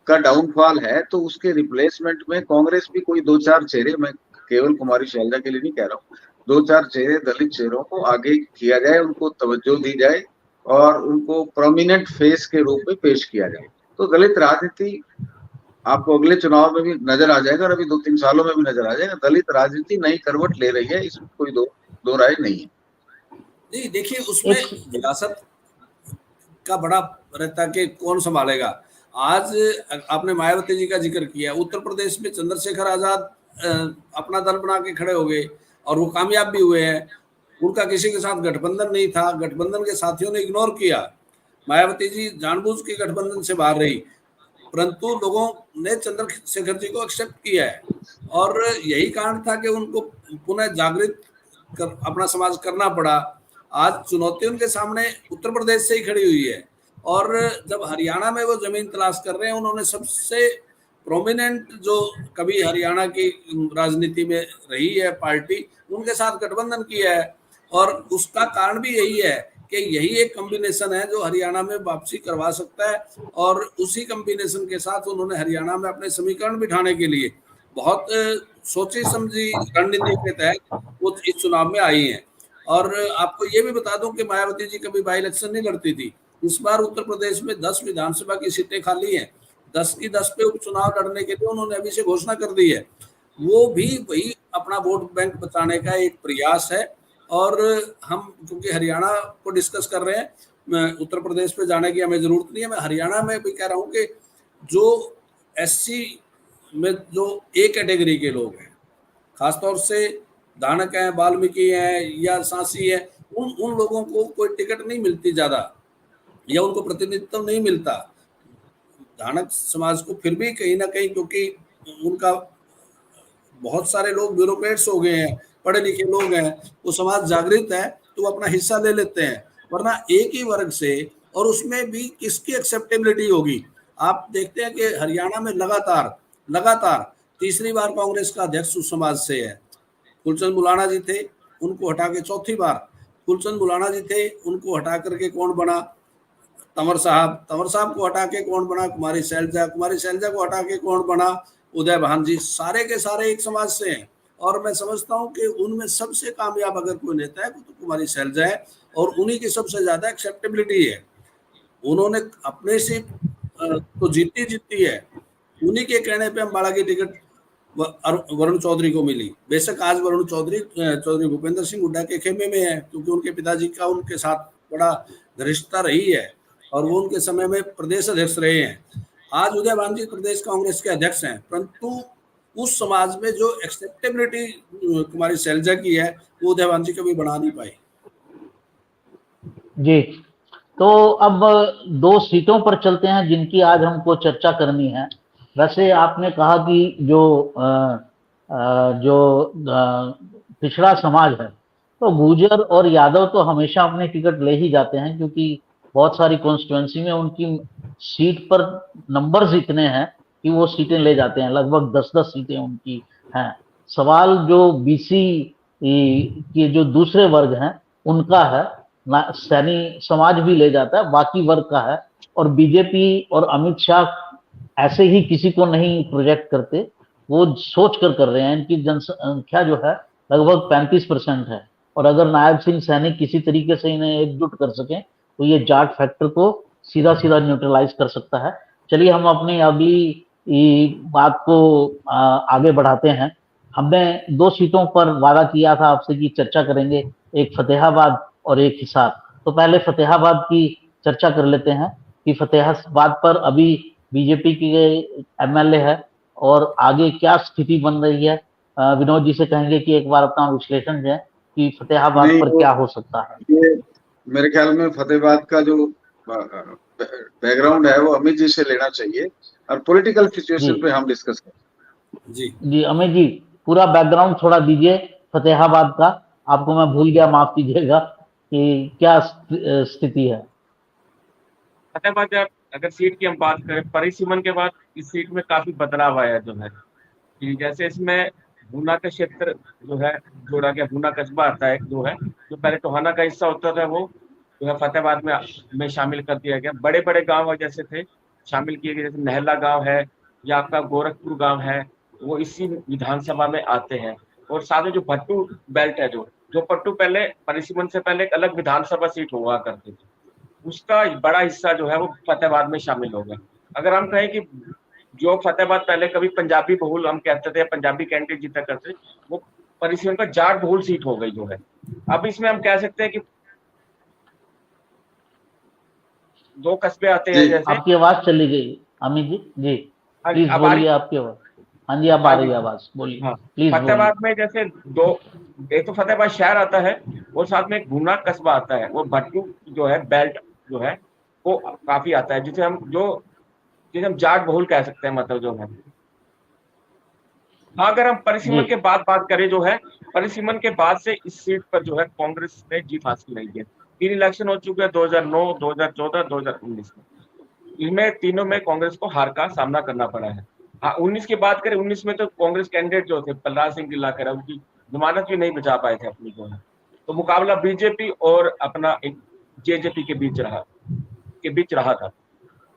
का डाउनफॉल है तो उसके रिप्लेसमेंट में कांग्रेस भी कोई 2-4 चेहरे, मैं केवल कुमारी शैलजा के लिए नहीं कह रहा हूँ, 2-4 चेहरे दलित चेहरों को आगे किया जाए, उनको तवज्जो दी जाए और उनको प्रोमिनेंट फेस के रूप में पेश किया जाए। तो दलित राजनीति आपको अगले चुनाव में भी नजर आ जाएगा और अभी 2-3 सालों में भी नजर आ जाएगा। दलित राजनीति नई करवट ले रही है, इसमें कोई दो राय नहीं है। नहीं देखिए, उसमें विरासत का बड़ा रहता कि कौन संभालेगा। आज आपने मायावती जी का जिक्र किया, उत्तर प्रदेश में चंद्रशेखर आजाद अपना दल बना के खड़े हो गए और वो कामयाब भी हुए हैं। उनका किसी के साथ गठबंधन नहीं था, गठबंधन के साथियों ने इग्नोर किया। मायावती जी जानबूझ के गठबंधन से बाहर रही, परंतु लोगों ने चंद्रशेखर जी को एक्सेप्ट किया है और यही कारण था कि उनको पुनः जागृत अपना समाज करना पड़ा। आज चुनौती उनके सामने उत्तर प्रदेश से ही खड़ी हुई है और जब हरियाणा में वो जमीन तलाश कर रहे हैं, उन्होंने सबसे प्रोमिनेंट जो कभी हरियाणा की राजनीति में रही है पार्टी, उनके साथ गठबंधन किया है और उसका कारण भी यही है कि यही एक कॉम्बिनेशन है जो हरियाणा में वापसी करवा सकता है और उसी कॉम्बिनेशन के साथ उन्होंने हरियाणा में अपने समीकरण बिठाने के लिए बहुत सोची समझी रणनीति के तहत वो इस चुनाव में आई हैं। और आपको ये भी बता दूं कि मायावती जी कभी बाई इलेक्शन नहीं लड़ती थी। इस बार उत्तर प्रदेश में 10 विधानसभा की सीटें खाली हैं, 10 की 10 पे उपचुनाव लड़ने के लिए उन्होंने अभी से घोषणा कर दी है। वो भी वही अपना वोट बैंक बचाने का एक प्रयास है और हम क्योंकि हरियाणा को डिस्कस कर रहे हैं, उत्तर प्रदेश पे जाने की हमें जरूरत नहीं है। मैं हरियाणा में भी कह रहा हूँ कि जो SC में जो ए कैटेगरी के लोग हैं, खासतौर से दानक हैं, वाल्मीकि हैं या सांसी है, उन लोगों को कोई टिकट नहीं मिलती ज्यादा या उनको प्रतिनिधित्व नहीं मिलता। दानक समाज को फिर भी कहीं ना कहीं, क्योंकि उनका बहुत सारे लोग ब्यूरोक्रेट्स हो गए हैं, पढ़े लिखे लोग हैं, वो समाज जागृत है तो वो अपना हिस्सा ले लेते हैं। वरना एक ही वर्ग से और उसमें भी किसकी एक्सेप्टेबिलिटी होगी। आप देखते हैं कि हरियाणा में लगातार तीसरी बार कांग्रेस का अध्यक्ष उस समाज से है। फूलचंद बुलाना जी थे, उनको हटा के चौथी बार फूलचंद बुलाना जी थे, उनको हटा करके कौन बना? तंवर साहब को हटा के कौन बना? कुमारी शैलजा को हटा के कौन बना? उदय भान जी। सारे के सारे एक समाज से हैं और मैं समझता हूं कि उनमें सबसे कामयाब अगर कोई नेता है तो कुमारी शैलजा है और उन्हीं की सबसे ज्यादा एक्सेप्टेबिलिटी है। उन्होंने अपने से तो जीती है, उन्हीं के कहने पे अम्बाड़ा की टिकट वरुण चौधरी को मिली। बेशक आज वरुण चौधरी भूपेंद्र सिंह हुड्डा के खेमे में है क्योंकि उनके पिताजी का उनके साथ बड़ा घनिष्ठता रही है और वो उनके समय में प्रदेश अध्यक्ष रहे हैं। आज उदय भान जी प्रदेश कांग्रेस के अध्यक्ष हैं, परंतु उस समाज में जो एक्सेप्टेबिलिटी कुमारी शैलजा की है वो उदय भान जी कभी बना नहीं पाई। जी, तो अब 2 सीटों पर चलते हैं जिनकी आज हमको चर्चा करनी है। वैसे आपने कहा कि जो पिछड़ा समाज है तो गुर्जर और यादव तो हमेशा अपने टिकट ले ही जाते हैं क्योंकि बहुत सारी कॉन्स्टिट्यूएंसी में उनकी सीट पर नंबर्स इतने हैं कि वो सीटें ले जाते हैं। लगभग 10-10 सीटें उनकी हैं। सवाल जो BC के जो दूसरे वर्ग हैं उनका है, सैनी समाज भी ले जाता है, बाकी वर्ग का है। और बीजेपी और अमित शाह ऐसे ही किसी को नहीं प्रोजेक्ट करते, वो सोच कर रहे हैं। इनकी जनसंख्या जो है लगभग 35% है और अगर नायब सिंह सैनी किसी तरीके से इन्हें एकजुट कर सकें तो ये जाट फैक्टर को सीधा न्यूट्रलाइज कर सकता है। चलिए हम अपनी अगली बात को आगे बढ़ाते हैं। हमने 2 सीटों पर वादा किया था आपसे कि चर्चा करेंगे, एक फतेहाबाद और एक हिसार। तो पहले फतेहाबाद की चर्चा कर लेते हैं कि फतेहाबाद पर अभी बीजेपी के MLA है और आगे क्या स्थिति बन रही है। विनोद जी से कहेंगे कि एक बार अपना विश्लेषण है कि फतेहाबाद पर क्या हो सकता है। ये मेरे ख्याल में फतेहाबाद का जो बैकग्राउंड है वो अमित जी से लेना चाहिए और पॉलिटिकल सिचुएशन पे हम डिस्कस करें। जी अमित जी पूरा बैकग्राउंड थोड़ा दीजिए फतेहाबाद का। आपको मैं भूल गया, माफ कीजिएगा, कि क्या स्थिति है फतेहाबाद। अगर सीट की हम बात करें, परिसीमन के बाद इस सीट में काफी बदलाव आया जो है कि जैसे इसमें भूना का क्षेत्र जो है जोड़ा गया। भूना कस्बा आता है जो है, जो पहले टोहाना का हिस्सा होता था वो जो है फतेहाबाद में शामिल कर दिया गया। बड़े बड़े गांव जैसे थे शामिल किए गए, जैसे नहला गांव है या आपका गोरखपुर गांव है, वो इसी विधानसभा में आते हैं। और साथ में जो भट्टू बेल्ट है, जो पट्टू पहले परिसीमन से पहले एक अलग विधानसभा सीट हुआ करती थी, उसका बड़ा हिस्सा जो है वो फतेहाबाद में शामिल हो गया। अगर हम कहें कि जो फतेहाबाद पहले कभी पंजाबी बहुल हम कहते थे, पंजाबी कैंडिडेट जीता करते थे, वो परिसीमन का जाट बहुल सीट हो गई जो है। अब इसमें हम कह सकते हैं कि दो कस्बे आते हैं जी जैसे। आपकी आवाज चली गई अमित जी। जी हाँ जी, प्लीज अब आ रही। बोलिए, आपकी आवाज। हाँ जी, अब आ हाँ रही जी, है आवाज, बोलिए हाँ। प्लीज बोलिए। फतेहाबाद में जैसे दो, एक तो फतेहाबाद शहर आता है और साथ में एक भूना कस्बा आता है, वो भट्टू जो है बेल्ट जो है वो काफी आता है, जिसे हम जाट बहुल कह सकते हैं, मतलब जो है। हाँ, अगर हम जी परिसीमन के बाद बात करें जो है, परिसीमन के बाद से इस सीट पर जो है कांग्रेस ने जीत हासिल नहीं की है। 3 इलेक्शन हो चुके हैं, 2009, 2014, 2019 में। इनमें तीनों में कांग्रेस को हार का सामना करना पड़ा है। हाँ, 19 की बात करें, 19 में तो कांग्रेस कैंडिडेट जो थे प्रहलाद सिंह गिल्लाकर, उनकी जमानत भी नहीं बचा पाए थे अपनी जो है। तो मुकाबला बीजेपी और अपना एक जेजेपी के बीच रहा था।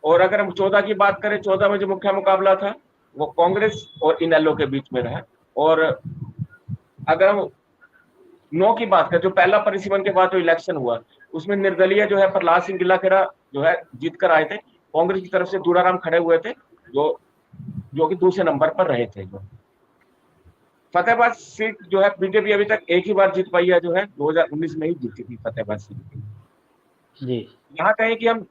और अगर हम 14 की बात करें, 14 में जो मुख्य मुकाबला था वो कांग्रेस और इनेलो के बीच में रहा। और अगर हम 9 की बात करें, जो पहला परिसीमन के बाद जो इलेक्शन हुआ, उसमें निर्दलीय जो है प्रहलाद सिंह गिल्लाखेड़ा जो है जीत कर आए थे। कांग्रेस की तरफ से दूराराम खड़े हुए थे, जो कि दूसरे नंबर पर रहे थे। जो फतेहाबाद सीट जो है बीजेपी अभी तक एक ही बार जीत पाई है, जो है 2019 में ही जीती थी फतेहाबाद सीट। जी यहाँ कहें कि हम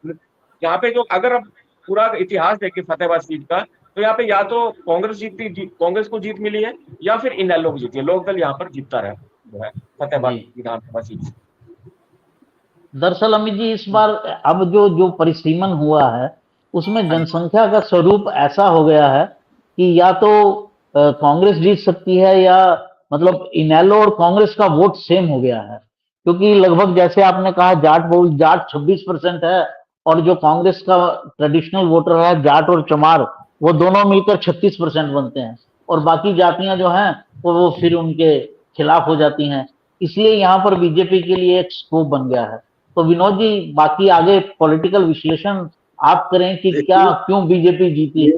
यहाँ पे जो अगर हम पूरा इतिहास देखें फतेहाबाद सीट का, तो यहाँ पे या तो कांग्रेस को जीत मिली है या फिर इनेलो को जीती है। लोकदल यहाँ पर जीतता रहा जो है फतेहाबाद जी। विधानसभा सीट से। दरअसल अमित जी, इस बार अब जो जो परिसीमन हुआ है उसमें जनसंख्या का स्वरूप ऐसा हो गया है कि या तो कांग्रेस जीत सकती है, या मतलब इनेलो और कांग्रेस का वोट सेम हो गया है। क्योंकि लगभग जैसे आपने कहा, जाट बहुल, जाट 26% है, और जो कांग्रेस का ट्रेडिशनल वोटर है जाट और चमार, वो दोनों मिलकर 36% बनते हैं, और बाकी जातियां जो हैं वो फिर उनके खिलाफ हो जाती हैं। इसलिए यहाँ पर बीजेपी के लिए एक स्कोप बन गया है। तो विनोद जी, बाकी आगे पॉलिटिकल विश्लेषण आप करें कि क्या, देखिए, क्यों बीजेपी जीती।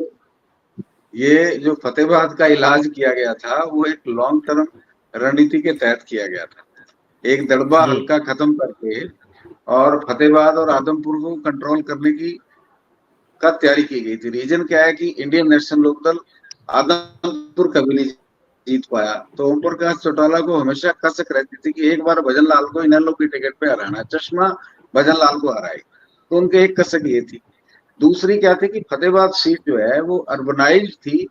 ये जो फतेहाबाद का इलाज किया गया था वो एक लॉन्ग टर्म रणनीति के तहत किया गया था। एक दड़बा जी हल्का खत्म करके और फतेहाबाद और आदमपुर को कंट्रोल करने की तैयारी की गई थी। रीजन क्या है कि इंडियन नेशनल लोकदल आदमपुर कभी नहीं जीत पाया, तो ओम प्रकाश चौटाला को हमेशा कसक रहती थी कि एक बार भजन लाल को इनेलो की टिकट पे हराना, चश्मा भजन लाल को हराए। तो उनके एक कसक ये थी। दूसरी क्या थी कि फतेहाबाद सीट जो है वो अर्बनाइज थी,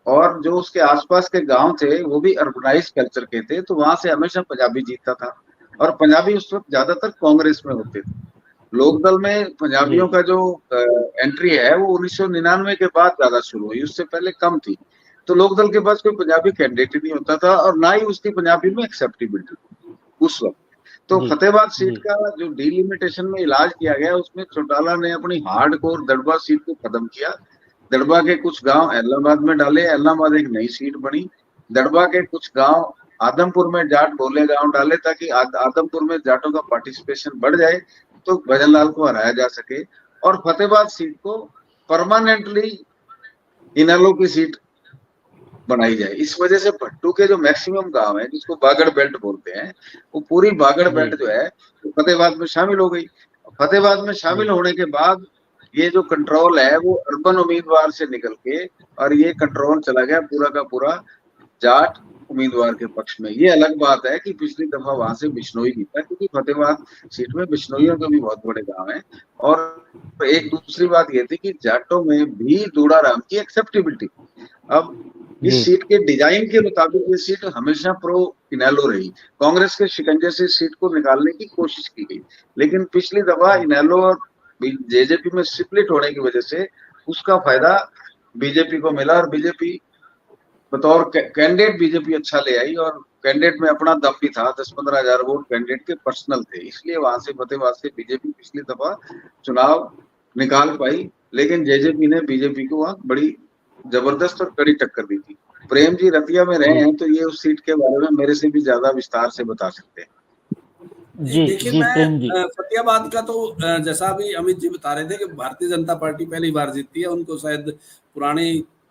और जो उसके आसपास के गांव थे वो भी अर्बनाइज कल्चर के थे, तो वहां से हमेशा पंजाबी जीतता था, और पंजाबी उस वक्त ज्यादातर कांग्रेस में होते थे। लोकदल में जी पंजाबियों का जो एंट्री है वो 1999 के बाद ज्यादा शुरू हुई, उससे पहले कम थी। तो लोकदल के पास कोई पंजाबी कैंडिडेट ही नहीं होता था, और ना ही उसकी पंजाबी में एक्सेप्टेबिलिटी उस वक्त। तो जी फतेहाबाद सीट जी का जो डिलिमिटेशन में इलाज किया गया, उसमें चौटाला ने अपनी हार्ड कोर दड़बा सीट को खत्म किया। दड़बा के कुछ गांव एलाहाबाद में डाले, एलाहाबाद एक नई सीट बनी। दड़बा के कुछ गांव आदमपुर में जाट बोले गांव डाले, ताकि आदमपुर में जाटों का पार्टिसिपेशन बढ़ जाए, तो भजनलाल को हराया जा सके। और फतेहाबाद सीट को परमानेंटली इनेलो की सीट बनाई जाए। इस वजह से भट्टू के जो मैक्सिमम गांव है, जिसको बागड़ बेल्ट बोलते हैं, वो पूरी बागड़ जी बेल्ट जो है वो फतेहाबाद में शामिल हो गई। फतेहाबाद में जी शामिल होने के बाद ये जो कंट्रोल है वो अर्बन उम्मीदवार से निकल के, और ये कंट्रोल चला गया पूरा का पूरा जाट उम्मीदवार के पक्ष में। ये अलग बात है कि पिछली दफा वहां से बिश्नोई जीता, क्योंकि फतेहाबाद सीट में बिश्नोइयों के भी बहुत बड़े गांव हैं। और एक दूसरी बात ये थी कि जाटों में भी दूड़ाराम की एक्सेप्टेबिलिटी। अब जी इस सीट के डिजाइन के मुताबिक ये सीट हमेशा प्रो इनेलो रही। कांग्रेस के शिकंजे से सीट को निकालने की कोशिश की गई, लेकिन पिछली दफा इनेलो और जेजेपी में स्प्लिट होने की वजह से उसका फायदा बीजेपी को मिला, और बीजेपी बतौर कैंडिडेट बीजेपी अच्छा ले आई, और कैंडिडेट में अपना दम भी था। 10-15 हजार वोट कैंडिडेट के पर्सनल थे, इसलिए वहां से फतेहाबाद से बीजेपी पिछली दफा चुनाव निकाल पाई। लेकिन जेजेपी ने बीजेपी को वहां बड़ी जबरदस्त और कड़ी टक्कर दी थी। प्रेम जी रतिया में रहे जी हैं, तो ये उस सीट के बारे में मेरे से भी ज्यादा विस्तार से बता सकते हैं। जी देखिए, जी मैं प्रेम जी। फतेहाबाद का तो जैसा अभी अमित जी बता रहे थे कि भारतीय जनता पार्टी पहली बार जीतती है, उनको शायद पुराने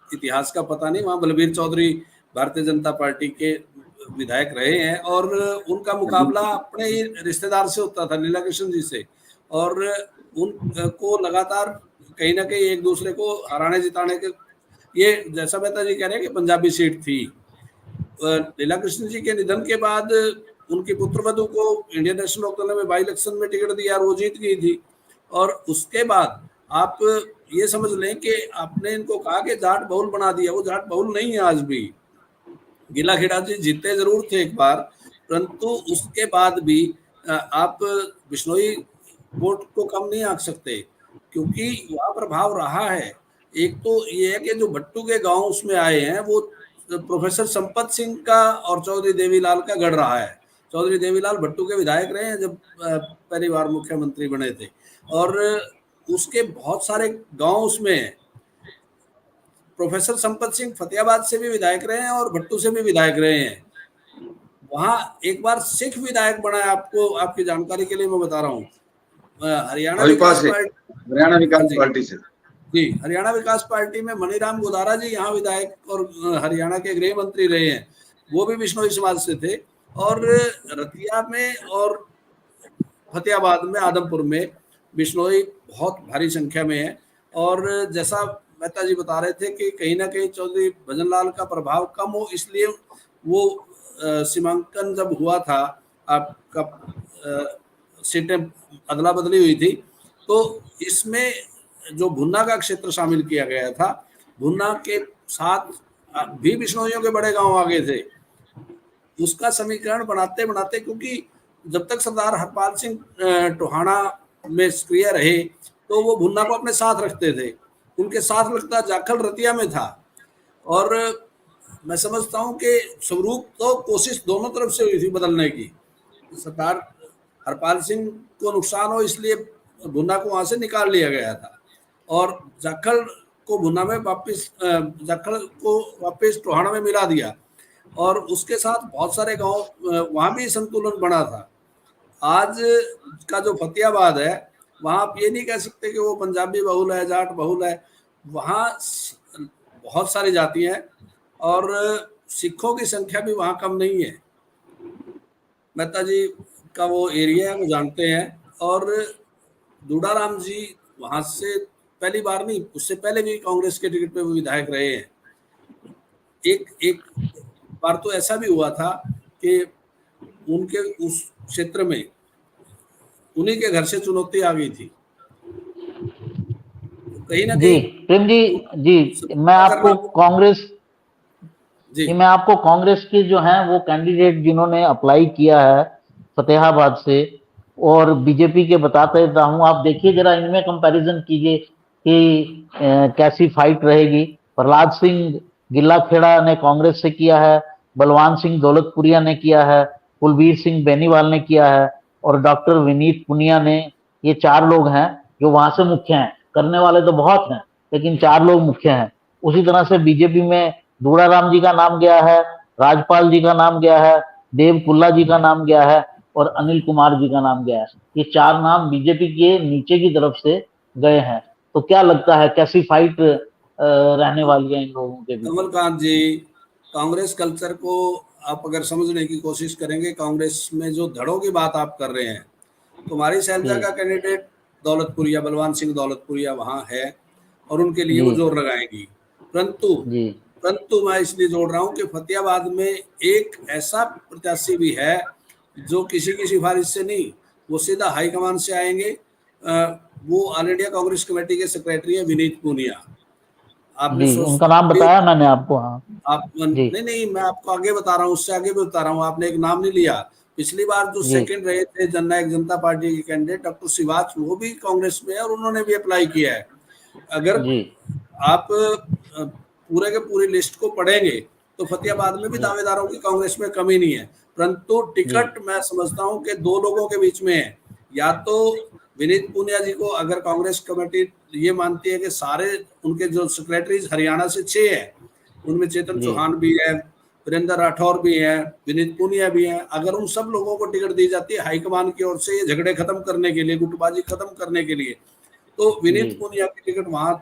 इतिहास का पता नहीं। वहाँ बलबीर चौधरी भारतीय जनता पार्टी के विधायक रहे हैं, और उनका मुकाबला अपने ही रिश्तेदार से होता था, लीला कृष्ण जी से, और उनको लगातार कहीं ना कहीं एक दूसरे को हराने जिताने के ये जैसा मेहता जी कह रहे हैं कि पंजाबी सीट थी। लीला कृष्ण जी के निधन के बाद उनकी पुत्रवधू को इंडियन नेशनल लोकदल में बाई इलेक्शन में टिकट दिया और वो जीत गई थी। और उसके बाद आप ये समझ लें कि आपने इनको कहा कि जाट बहुल बना दिया, वो जाट बहुल नहीं है आज भी। गीला खेड़ा जी जीते जरूर थे एक बार, परंतु उसके बाद भी आप बिश्नोई वोट को कम नहीं आंक सकते, क्योंकि वहाँ प्रभाव रहा है। एक तो ये है कि जो भट्टू के गांव उसमें आए हैं वो प्रोफेसर संपत सिंह का और चौधरी देवीलाल का गढ़ रहा है। चौधरी देवीलाल भट्टू के विधायक रहे हैं जब पहली बार मुख्यमंत्री बने थे, और उसके बहुत सारे गांव उसमें हैं। प्रोफेसर संपत सिंह फतेहाबाद से भी विधायक रहे हैं और भट्टू से भी विधायक रहे हैं। वहां एक बार सिख विधायक बना है, आपको आपकी जानकारी के लिए मैं बता रहा हूँ, हरियाणा विकास पार्टी से। जी, हरियाणा विकास पार्टी में मणिराम गोदारा जी यहाँ विधायक और हरियाणा के गृह मंत्री रहे हैं, वो भी बिश्नोई समाज से थे। और रतिया में और फतेहाबाद में, आदमपुर में बिश्नोई बहुत भारी संख्या में है। और जैसा मेहता जी बता रहे थे कि कहीं ना कहीं चौधरी भजनलाल का प्रभाव कम हो, इसलिए वो सीमांकन जब हुआ था, आपका सीटें अदला बदली हुई थी, तो इसमें जो भुन्ना का क्षेत्र शामिल किया गया था, भुन्ना के साथ भी बिश्नोइयों के बड़े गांव आ गए थे। उसका समीकरण बनाते बनाते, क्योंकि जब तक सरदार हरपाल सिंह टोहाना में सक्रिय रहे तो वो भुन्ना को अपने साथ रखते थे। उनके साथ लगता जाखल रतिया में था। और मैं समझता हूँ कि स्वरूप तो कोशिश दोनों तरफ से हुई थी बदलने की। सरदार हरपाल सिंह को नुकसान हो इसलिए भुन्ना को वहां से निकाल लिया गया था, और जाखल को भुन्ना में वापस, जाखल को वापस टोहाना में मिला दिया, और उसके साथ बहुत सारे गांव वहां भी संतुलन बना था। आज का जो फतेहाबाद है, वहां आप ये नहीं कह सकते कि वो पंजाबी बहुल है, जाट बहुल है। वहां बहुत सारी जातियां हैं और सिखों की संख्या भी वहां कम नहीं है। मेहता जी का वो एरिया है, वो जानते हैं। और दूडाराम जी वहां से पहली बार नहीं, उससे पहले भी कांग्रेस के टिकट पे वो विधायक रहे हैं। एक बार तो ऐसा भी हुआ था कि उनके उस क्षेत्र में उन्हीं के घर से चुनौती आ गई थी। कहीं ना जी कहीं प्रेम जी, मैं आपको कांग्रेस के जो हैं वो कैंडिडेट जिन्होंने अप्लाई किया है फतेहाबाद से और बीजेपी के बताते हूँ, आप देखिए जरा, इनमें कंपैरिजन कीजिए कि कैसी फाइट रहेगी। प्रहलाद सिंह गिल्लाखेड़ा ने कांग्रेस से किया है, बलवान सिंह दौलतपुरिया ने किया है, कुलबीर सिंह बेनीवाल ने किया है, और डॉक्टर विनीत पुनिया ने। ये 4 लोग हैं जो वहां से मुख्य हैं। करने वाले तो बहुत हैं, लेकिन 4 लोग मुख्य हैं। उसी तरह से बीजेपी में दूड़ाराम जी का नाम गया है, राजपाल जी का नाम गया है, देव कुल्ला जी का नाम गया है, और अनिल कुमार जी का नाम गया है। ये 4 नाम बीजेपी के नीचे की तरफ से गए हैं। तो क्या लगता है कैसी फाइट रहने वाली है इन लोगों के बीच? कमलकांत जी, कांग्रेस कल्चर को आप अगर समझने की कोशिश करेंगे, कांग्रेस में जो धड़ों की बात आप कर रहे हैं, तुम्हारी शैलजा का कैंडिडेट दौलतपुरिया, बलवान सिंह दौलतपुरिया वहां है और उनके लिए वो जोर लगाएंगी। परंतु मैं इसलिए जोड़ रहा हूं कि फतेहाबाद में एक ऐसा प्रत्याशी भी है जो किसी की सिफारिश से नहीं, वो सीधा हाईकमान से आएंगे। वो ऑल इंडिया कांग्रेस कमेटी के सेक्रेटरी है विनीत पूनिया। आपने उनका नाम बताया मैंने आपको। हाँ, आप नहीं, मैं आपको आगे बता रहा हूँ, उससे आगे भी बता रहा हूँ। आपने एक नाम नहीं लिया। पिछली बार जो सेकंड रहे थे जननायक जनता पार्टी के कैंडिडेट डॉक्टर शिवाच, वो भी कांग्रेस में है और उन्होंने भी अप्लाई किया है। अगर आप पूरे के पूरी लिस्ट को पढ़ेंगे तो फतेहाबाद में भी दावेदारों की कांग्रेस में कमी नहीं है। परंतु टिकट मैं समझता हूं कि 2 लोगों के बीच में है। या तो विनीत पूनिया जी को अगर कांग्रेस कमेटी ये मानती है कि सारे उनके जो सेक्रेटरीज हरियाणा से 6 है, उनमें चेतन चौहान भी है, वीरेंद्र राठौर भी है, विनीत पूनिया भी है, अगर उन सब लोगों को टिकट दी जाती है हाईकमान की ओर से, ये झगड़े खत्म करने के लिए, गुटबाजी खत्म करने के लिए, तो विनीत पूनिया की टिकट वहां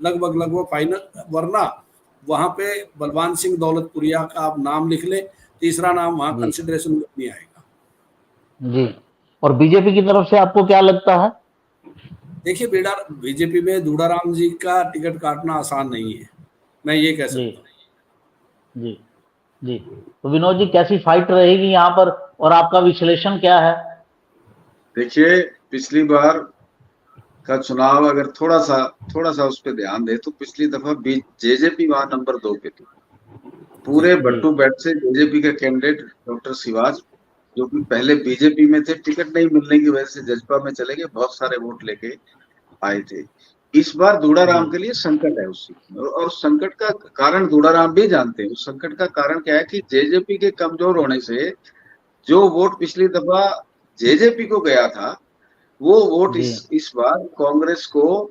लगभग फाइनल। वरना वहां पे बलवान सिंह दौलतपुरिया का आप नाम लिख लें, तीसरा नाम वहां कंसिडरेशन में नहीं आएगा। जी। और बीजेपी की तरफ से आपको क्या लगता है? देखिए, बीजेपी में दूडाराम जी का टिकट काटना आसान नहीं है, मैं ये कह जी सकता हूँ। जी जी। तो विनोद जी, कैसी फाइट रहेगी यहाँ पर और आपका विश्लेषण क्या है? देखिए, पिछली बार का चुनाव अगर थोड़ा सा उस पर ध्यान दे तो पिछली दफा जेजेपी वहां नंबर 2 पे थी। पूरे जी बट्टू बैठ से जेजेपी का कैंडिडेट डॉक्टर शिवाज, जो कि पहले बीजेपी में थे, टिकट नहीं मिलने की वजह से जजपा में चले गए, बहुत सारे वोट लेके आए थे। इस बार जी दूड़ाराम के लिए संकट है उस सीट में, और संकट का कारण दूड़ाराम भी जानते हैं। उस संकट का कारण क्या है कि जेजेपी के कमजोर होने से जो वोट पिछली दफा जेजेपी को गया था, वो वोट जी इस बार कांग्रेस को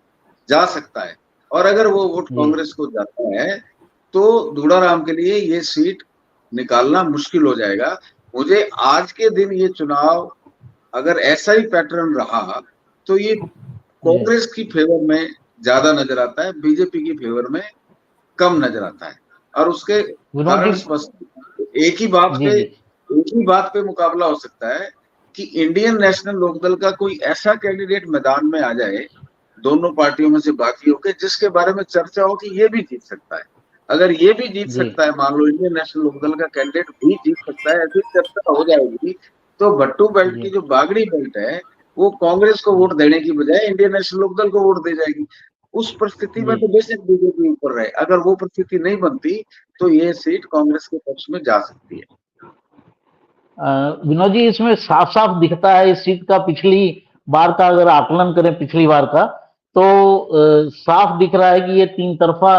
जा सकता है। और अगर वो वोट जी कांग्रेस को जाता है तो दूड़ाराम के लिए ये सीट निकालना मुश्किल हो जाएगा। मुझे आज के दिन ये चुनाव अगर ऐसा ही पैटर्न रहा तो ये जी कांग्रेस की फेवर में ज्यादा नजर आता है, बीजेपी की फेवर में कम नजर आता है। और उसके विनोद कारण जी। स्पष्ट एक ही बात पे मुकाबला हो सकता है कि इंडियन नेशनल लोकदल का कोई ऐसा कैंडिडेट मैदान में आ जाए दोनों पार्टियों में से बाकी होके, जिसके बारे में चर्चा हो कि ये भी जीत सकता है। अगर ये भी जीत जी सकता है, मान लो इंडियन नेशनल लोकदल का कैंडिडेट भी जीत सकता है, ऐसी चर्चा हो जाएगी, तो भट्टू बेल्ट जी की जो बागड़ी बेल्ट है वो कांग्रेस को वोट देने की बजाय इंडियन नेशनल लोकदल को वोट दे जाएगी। उस परिस्थिति में जी। तो बेशक बीजेपी ऊपर रहे, अगर वो परिस्थिति नहीं बनती तो ये सीट कांग्रेस के पक्ष में जा सकती है। विनोद जी, इसमें साफ साफ दिखता है इस सीट का, पिछली बार का अगर आकलन करें पिछली बार का, तो साफ दिख रहा है कि ये तीन तरफा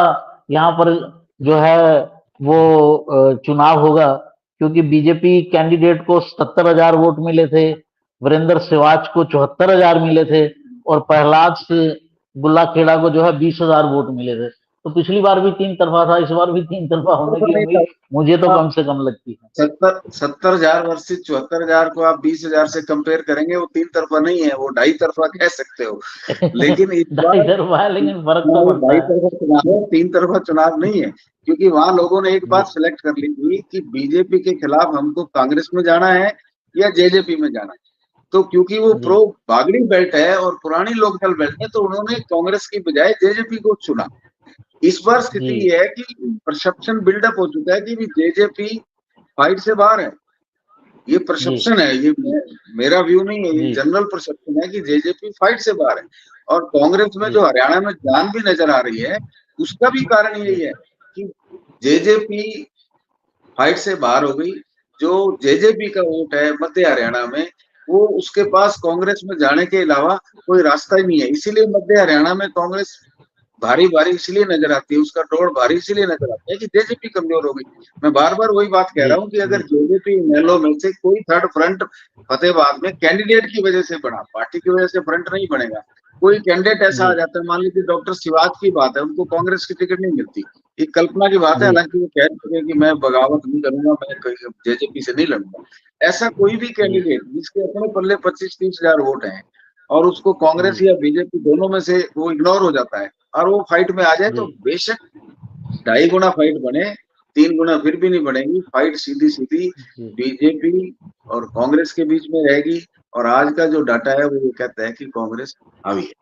यहाँ पर जो है वो चुनाव होगा। क्योंकि बीजेपी कैंडिडेट को 77,000 वोट मिले थे, वीरेंद्र सिवाच को 74,000 मिले थे, और प्रहलाद से गुल्ला खेड़ा को जो है 20,000 वोट मिले थे। तो पिछली बार भी तीन तरफा था, इस बार भी तीन तरफा होने की उम्मीद मुझे तो कम से कम लगती है। 70,000 वर्सेस 74,000 को आप 20,000 से कंपेयर करेंगे, वो तीन तरफा नहीं है, वो ढाई तरफा कह सकते हो। लेकिन इस ढाई बार तरफा है, लेकिन फर्क तो वो पड़ता ढाई है। तरफा चुनाव है, तीन तरफा चुनाव नहीं है। क्योंकि वहां लोगों ने एक जी बात सिलेक्ट कर ली थी कि बीजेपी के खिलाफ हमको कांग्रेस में जाना है या जेजेपी में जाना है। तो क्योंकि वो जी प्रो बागड़ी बेल्ट है और पुरानी लोकदल बेल्ट है, तो उन्होंने कांग्रेस की बजाय जेजेपी को चुना। इस बार जी स्थिति ये है कि परसेप्शन बिल्डअप हो चुका है कि जेजेपी फाइट से बाहर है। ये जी परसेप्शन है, ये मेरा व्यू नहीं है, ये जी जनरल परसेप्शन है कि जेजेपी फाइट से बाहर है। और कांग्रेस में जी जो हरियाणा में जान भी नजर आ रही है, उसका भी कारण यही है कि जेजेपी फाइट से बाहर हो गई। जो जेजेपी का वोट है मध्य हरियाणा में, वो उसके पास कांग्रेस में जाने के अलावा कोई रास्ता ही नहीं है। इसीलिए मध्य हरियाणा में कांग्रेस भारी भारी इसलिए नजर आती है, उसका दौड़ भारी इसलिए नजर आता है कि जेजेपी कमजोर हो गई। मैं बार बार वही बात कह जी रहा हूँ कि अगर जी जेजेपी इनेलो में से कोई थर्ड फ्रंट फतेहाबाद में कैंडिडेट की वजह से बना, पार्टी की वजह से फ्रंट नहीं बनेगा। कोई कैंडिडेट ऐसा जी आ जाता है, मान लीजिए डॉक्टर शिवाज की बात है, उनको कांग्रेस की टिकट नहीं मिलती, एक कल्पना की बात है, जी हालांकि वो कह चुके हैं कि मैं बगावत नहीं करूंगा, मैं जेजेपी से नहीं लड़ूंगा। ऐसा कोई भी जी कैंडिडेट जिसके अपने पल्ले 25-30 हजार वोट हैं और उसको कांग्रेस जी या बीजेपी दोनों में से वो इग्नोर हो जाता है और वो फाइट में आ जाए, जी तो बेशक 2.5 गुना फाइट बने, 3 गुना फिर भी नहीं बनेगी। फाइट सीधी सीधी जी बीजेपी और कांग्रेस के बीच में रहेगी। और आज का जो डाटा है वो ये कहता है कि कांग्रेस हावी है।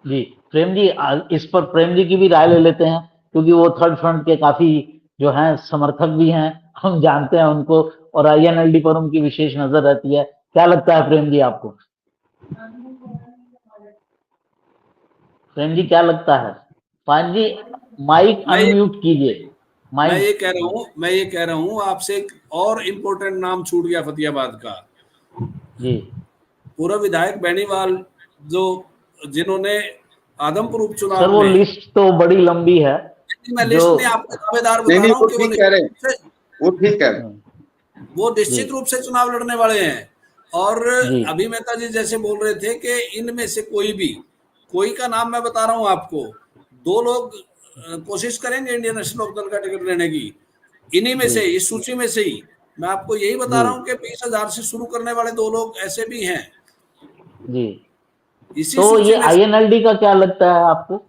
जी। प्रेम जी, इस पर प्रेम जी की भी राय ले लेते हैं, क्योंकि वो थर्ड फ्रंट के काफी जो हैं समर्थक भी हैं, हम जानते हैं उनको, और आईएनएलडी पर उनकी विशेष नजर रहती है। क्या लगता है प्रेम जी आपको? प्रेम जी क्या लगता है? पान जी, माइक मैं अनम्यूट कीजिए। मैं माइक। ये कह रहा हूँ मैं ये कह रहा हूँ आपसे एक और इम्पोर्टेंट नाम छूट गया फतेहाबाद का। जी पूर्व विधायक बेनीवाल, जो जिन्होंने आदमपुर सर, उपचुनाव वो में, लिस्ट तो बड़ी लंबी है। मैं जो लिस्ट नहीं आपको दावेदार नहीं बता नहीं, रहा हूँ वो कि ठीक कह रहे हैं, वो ठीक कह रहे हैं। वो जी निश्चित रूप से चुनाव लड़ने वाले हैं। और जी अभिनेता जी जैसे बोल रहे थे कि इनमें से कोई का नाम मैं बता रहा हूं आपको, दो लोग कोशिश करेंगे इंडियन नेशनल लोकदल का टिकट लेने की, इन्हीं में जी से, इस सूची में से ही। मैं आपको यही बता जी रहा हूं कि 20,000 से शुरू करने वाले दो लोग ऐसे भी हैं जी। इसी तो सूची ये में से। आईएनएलडी का क्या लगता है आपको?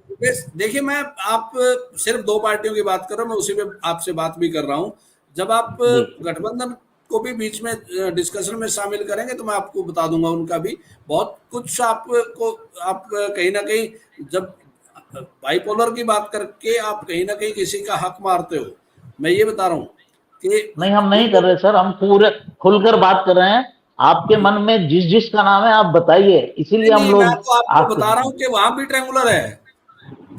देखिए, मैं आप सिर्फ दो पार्टियों की बात कर रहा हूं, मैं उसी पे आपसे बात भी कर रहा हूं। जब आप जी गठबंधन को भी बीच में डिस्कशन में शामिल करेंगे तो मैं आपको बता दूंगा उनका भी बहुत कुछ। आपको आप कहीं ना कहीं जब बाइपोलर की बात करके आप कहीं ना कहीं किसी का हक मारते हो। मैं ये बता रहा हूँ कि नहीं, हम नहीं कर रहे सर, हम पूरे खुलकर बात कर रहे हैं। आपके मन में जिस जिसका नाम है आप बताइए, इसीलिए हम नहीं, मैं लोग तो आपको आपके। बता रहा हूँ कि वहां भी ट्रायंगुलर है,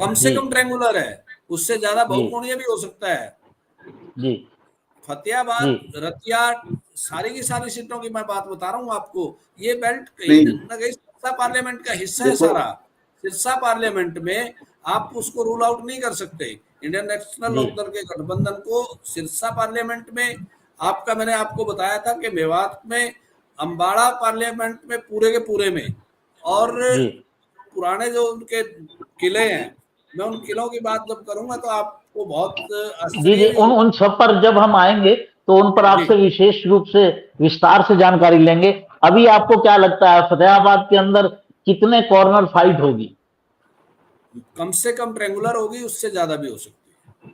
कम से जी कम ट्रायंगुलर है, उससे ज्यादा जी बहुकोणीय भी हो सकता है। जी जी फतेहाबाद, रतिया, सारी की सारी सीटों की मैं बात बता रहा हूँ आपको। ये बेल्ट कहीं नहीं ना कहीं सिरसा पार्लियामेंट का हिस्सा है देखो, सारा। सिरसा पार्लियामेंट में आप उसको रूल आउट नहीं कर सकते। इंडियन नेशनल जी लोकदल के गठबंधन को सिरसा पार्लियामेंट में, आपका मैंने आपको बताया था कि मेवात में, अम्बाड़ा पार्लियामेंट में पूरे के पूरे में, और जी पुराने जो उनके किले हैं, मैं उन किलों की बात जब करूंगा तो आपको बहुत जी आश्चर्य जी, भी उन होगा। उन सब पर जब हम आएंगे तो उन पर जी, आपसे विशेष रूप से विस्तार से जानकारी लेंगे। अभी आपको क्या लगता है फतेहाबाद के अंदर कितने कॉर्नर फाइट होगी? कम से कम ट्रेंगुलर होगी, उससे ज्यादा भी हो सकती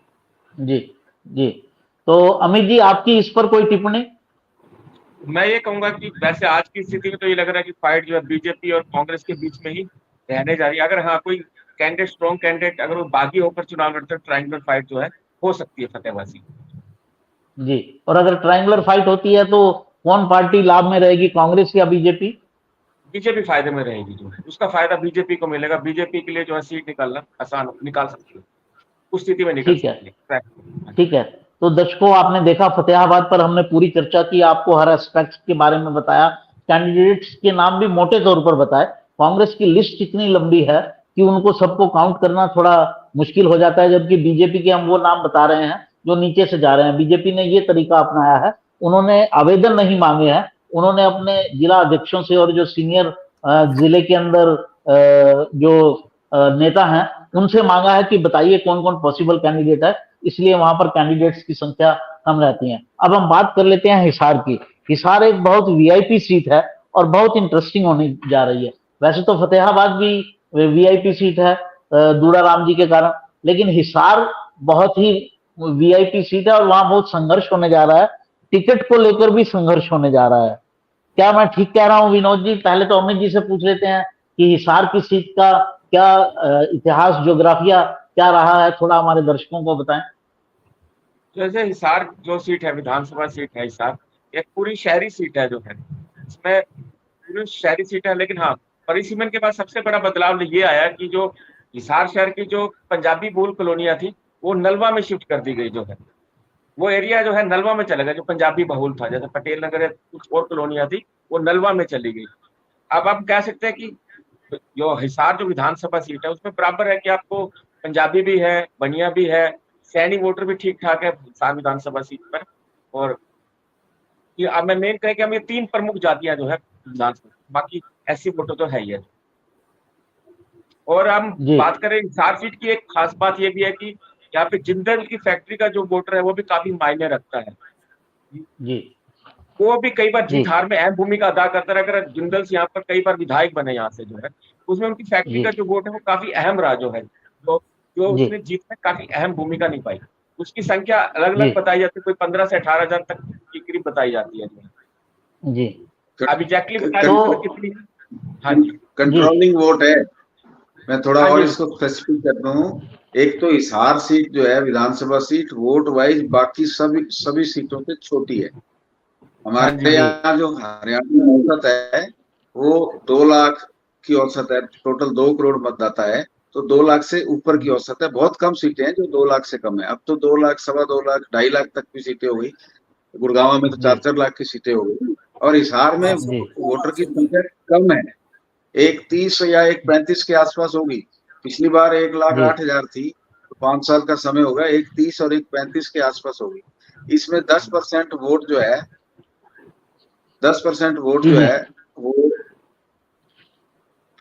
है। जी जी। तो अमित जी, आपकी इस पर कोई टिप्पणी? मैं ये कहूंगा कि वैसे आज की स्थिति में तो ये लग रहा है कि फाइट जो है बीजेपी और कांग्रेस के बीच में ही रहने जा रही है। अगर हाँ कोई कैंडिडेट, स्ट्रॉन्ग कैंडिडेट अगर वो बागी होकर चुनाव लड़ते, ट्रायंगुलर फाइट जो है हो सकती है फतेहाबाद सीट। जी, और अगर ट्रायंगुलर फाइट होती है तो कौन पार्टी लाभ में रहेगी, कांग्रेस या बीजेपी? बीजेपी फायदे में रहेगी, जो है उसका फायदा बीजेपी को मिलेगा। बीजेपी के लिए जो है सीट निकालना आसान, निकाल सकती है, उस स्थिति में निकल ठीक है, सकती है। ठीक है। तो दर्शकों, आपने देखा फतेहाबाद पर हमने पूरी चर्चा की, आपको हर एस्पेक्ट के बारे में बताया, कैंडिडेट्स के नाम भी मोटे तौर पर बताए। कांग्रेस की लिस्ट इतनी लंबी है कि उनको सबको काउंट करना थोड़ा मुश्किल हो जाता है, जबकि बीजेपी के हम वो नाम बता रहे हैं जो नीचे से जा रहे हैं। बीजेपी ने ये तरीका अपनाया है, उन्होंने आवेदन नहीं मांगे हैं, उन्होंने अपने जिला अध्यक्षों से और जो सीनियर जिले के अंदर जो नेता हैं उनसे मांगा है कि बताइए कौन कौन पॉसिबल कैंडिडेट है, इसलिए वहां पर कैंडिडेट्स की संख्या कम रहती है। अब हम बात कर लेते हैं हिसार की। हिसार एक बहुत वीआईपी सीट है और बहुत इंटरेस्टिंग होने जा रही है। वैसे तो फतेहाबाद भी वीआईपी सीट है दूड़ा राम जी के कारण, लेकिन हिसार बहुत ही वीआईपी सीट है और वहां बहुत संघर्ष होने जा रहा है। टिकट को लेकर भी संघर्ष होने जा रहा है। क्या मैं ठीक कह रहा हूं विनोद जी? पहले तो अमित जी से पूछ लेते हैं कि हिसार की सीट का क्या इतिहास, ज्योग्राफिया क्या रहा है, थोड़ा हमारे दर्शकों को बताएं। जैसे हिसार जो सीट है, विधानसभा सीट है हिसार, एक पूरी शहरी सीट है जो है, इसमें पूरी शहरी सीट है। लेकिन हाँ, परिसीमन के बाद सबसे बड़ा बदलाव ये आया कि जो हिसार शहर की जो पंजाबी मूल कॉलोनियां थी वो नलवा में शिफ्ट कर दी गई। जो है वो एरिया जो है नलवा में चला गया, जो पंजाबी बहुल था, जैसे पटेल नगर कुछ और कॉलोनियां थी वो नलवा में चली गई। अब आप कह सकते हैं कि जो हिसार जो विधानसभा सीट है उसमें बराबर है कि आपको पंजाबी भी है, बनिया भी है, सैनी वोटर भी ठीक ठाक है हिसार विधानसभा सीट पर। और ये अब मैं मेन कह कि हम ये तीन प्रमुख जातियां जो है विधानसभा, बाकी ऐसी वोटर तो है ही है। और हम जी बात करें हिसार सीट की, एक खास बात ये भी है कि यहाँ पे जिंदल की फैक्ट्री का जो वोटर है वो भी काफी मायने रखता है। जी वो भी कई बार जी जीत हार में अहम भूमिका अदा करता है। अगर जिंदल से यहाँ पर कई बार विधायक बने यहाँ से जो है, उसमें उनकी फैक्ट्री जी का जो वोट है वो काफी अहम रहा जो है, तो जो जी उसने जीत में काफी अहम भूमिका निभाई। उसकी संख्या अलग जी अलग बताई जाती है, कोई 15 से 18,000 तक की करीब बताई जाती है। जी। अब एग्जैक्टली बता तो नहीं सकते कितनी। हाँ जी, जी कंट्रोलिंग वोट है। मैं थोड़ा हाँ और जी, इसको स्पेसिफिक करता हूँ। एक तो हिसार सीट जो है विधानसभा सीट वोट वाइज बाकी सभी सभी सीटों से छोटी है। हाँ जी, हमारे जी यहाँ जो हरियाणा में औसत है वो 2 लाख की औसत है। टोटल 2 करोड़ मतदाता है, तो 2 लाख से ऊपर की औसत है। बहुत कम सीटें हैं जो 2 लाख से कम है। अब तो 2 लाख, 2.25 लाख, 2.5 लाख तक की सीटें हो गई। गुड़गांव में तो जी 4-4 लाख की सीटें हो गई। और हिसार में जी वोटर की संख्या कम है, 1.30 या 1.35 के आसपास होगी। पिछली बार 1,08,000 थी, तो 5 साल का समय होगा, 1.30 और 1.35 के आसपास होगी। इसमें 10% वोट जो है, 10% वोट जी जो जी है वो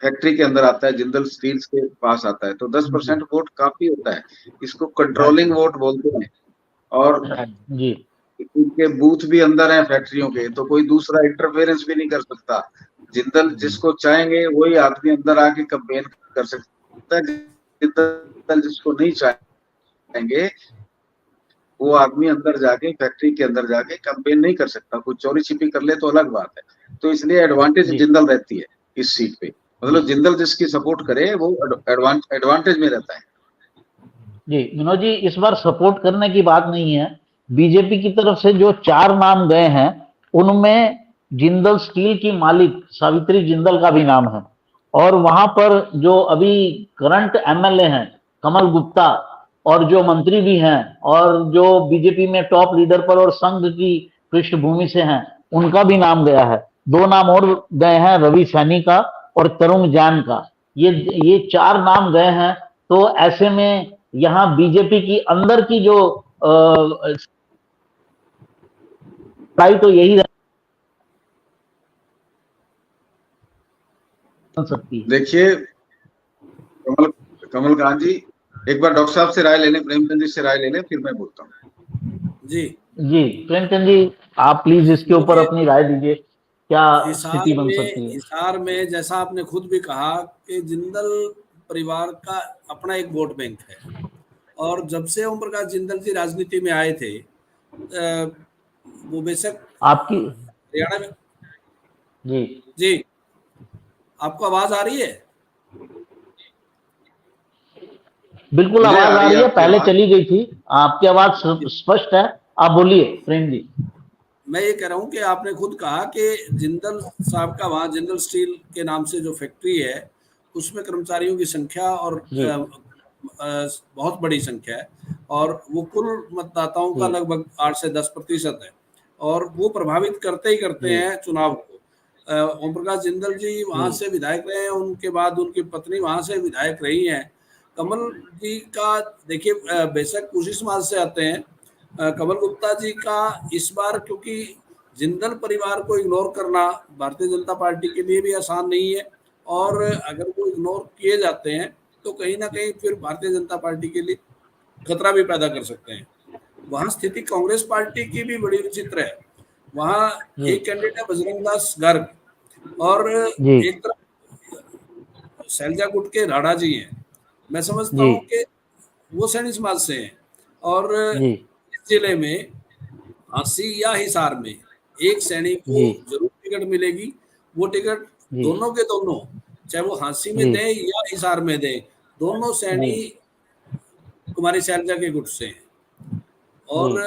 फैक्ट्री के अंदर आता है, जिंदल स्टील्स के पास आता है। तो 10% वोट काफी होता है, इसको हाँ जी, कंट्रोलिंग वोट बोलते हैं। और हाँ जी, जी इनके बूथ भी अंदर हैं फैक्ट्रियों के, तो कोई दूसरा इंटरफेरेंस भी नहीं कर सकता। जिंदल जिसको चाहेंगे वही आदमी अंदर आके कंपेन कर सकता है। जिंदल जिसको नहीं चाहेंगे वो आदमी अंदर जाके, फैक्ट्री के अंदर जाके कंपेन नहीं कर सकता। कोई चोरी छिपी कर ले तो अलग बात है। तो इसलिए एडवांटेज जी जिंदल रहती है इस सीट पे। मतलब जिंदल जिसकी सपोर्ट करे वो एडवांटेज में रहता है। जी विनोद जी, इस बार सपोर्ट करने की बात नहीं है। बीजेपी की तरफ से जो 4 नाम गए हैं उनमें जिंदल स्टील की मालिक सावित्री जिंदल का भी नाम है, और वहां पर जो अभी करंट एमएलए हैं कमल गुप्ता, और जो मंत्री भी हैं और जो बीजेपी में टॉप लीडर पर और संघ की पृष्ठभूमि से हैं, उनका भी नाम गया है। 2 नाम और गए हैं, रवि सैनी का और तरुण जैन का। ये 4 नाम गए हैं। तो ऐसे में यहाँ बीजेपी की अंदर की जो तो यही रह सकती है। देखिए कमल कांत जी, एक बार डॉक्टर साहब से राय ले लें, प्रेमचंद जी से राय ले लें, फिर मैं बोलता हूँ। जी जी प्रेमचंद जी, आप प्लीज इसके ऊपर अपनी राय दीजिए, क्या स्थिति बन सकती है। हिसार में जैसा आपने खुद भी कहा कि जिंदल परिवार का अपना एक वोट बैंक है, और जब से ओम प्रकाश जिंदल जी राजनीति में आए थे, वो बेशक आपकी हरियाणा में। जी जी, आपको आवाज आ रही है? बिल्कुल आवाज आ रही है, पहले चली गई थी, आपकी आवाज स्पष्ट है, आप बोलिए प्रेम जी। मैं ये कह रहा हूँ कि आपने खुद कहा कि जिंदल साहब का वहाँ जिंदल स्टील के नाम से जो फैक्ट्री है उसमें कर्मचारियों की संख्या और बहुत बड़ी संख्या है, और वो कुल मतदाताओं का लगभग 8 से 10% है, और वो प्रभावित करते ही करते हैं चुनाव को। ओम प्रकाश जिंदल जी वहाँ से विधायक रहे हैं, उनके बाद उनकी पत्नी वहाँ से विधायक रही हैं। कमल जी का देखिए बेशक उसी समाज से आते हैं। कमल गुप्ता जी का इस बार, क्योंकि जिंदल परिवार को इग्नोर करना भारतीय जनता पार्टी के लिए भी आसान नहीं है, और अगर वो इग्नोर किए जाते हैं तो कहीं ना कहीं फिर भारतीय जनता पार्टी के लिए खतरा भी पैदा कर सकते हैं। वहाँ स्थिति कांग्रेस पार्टी की भी बड़ी विचित्र है। वहाँ एक कैंडिडेट है बजरंग दास गर्ग, और एक तरफ शैलजा गुट के राणा जी हैं। मैं समझता हूँ कि वो सैनी समाज से हैं, और इस जिले में हांसी या हिसार में एक सैनिक को जरूर टिकट मिलेगी। वो टिकट दोनों के दोनों, चाहे वो हांसी में दे या हिसार में दे, दोनों सैनी कुमारी शैलजा के गुट से हैं। और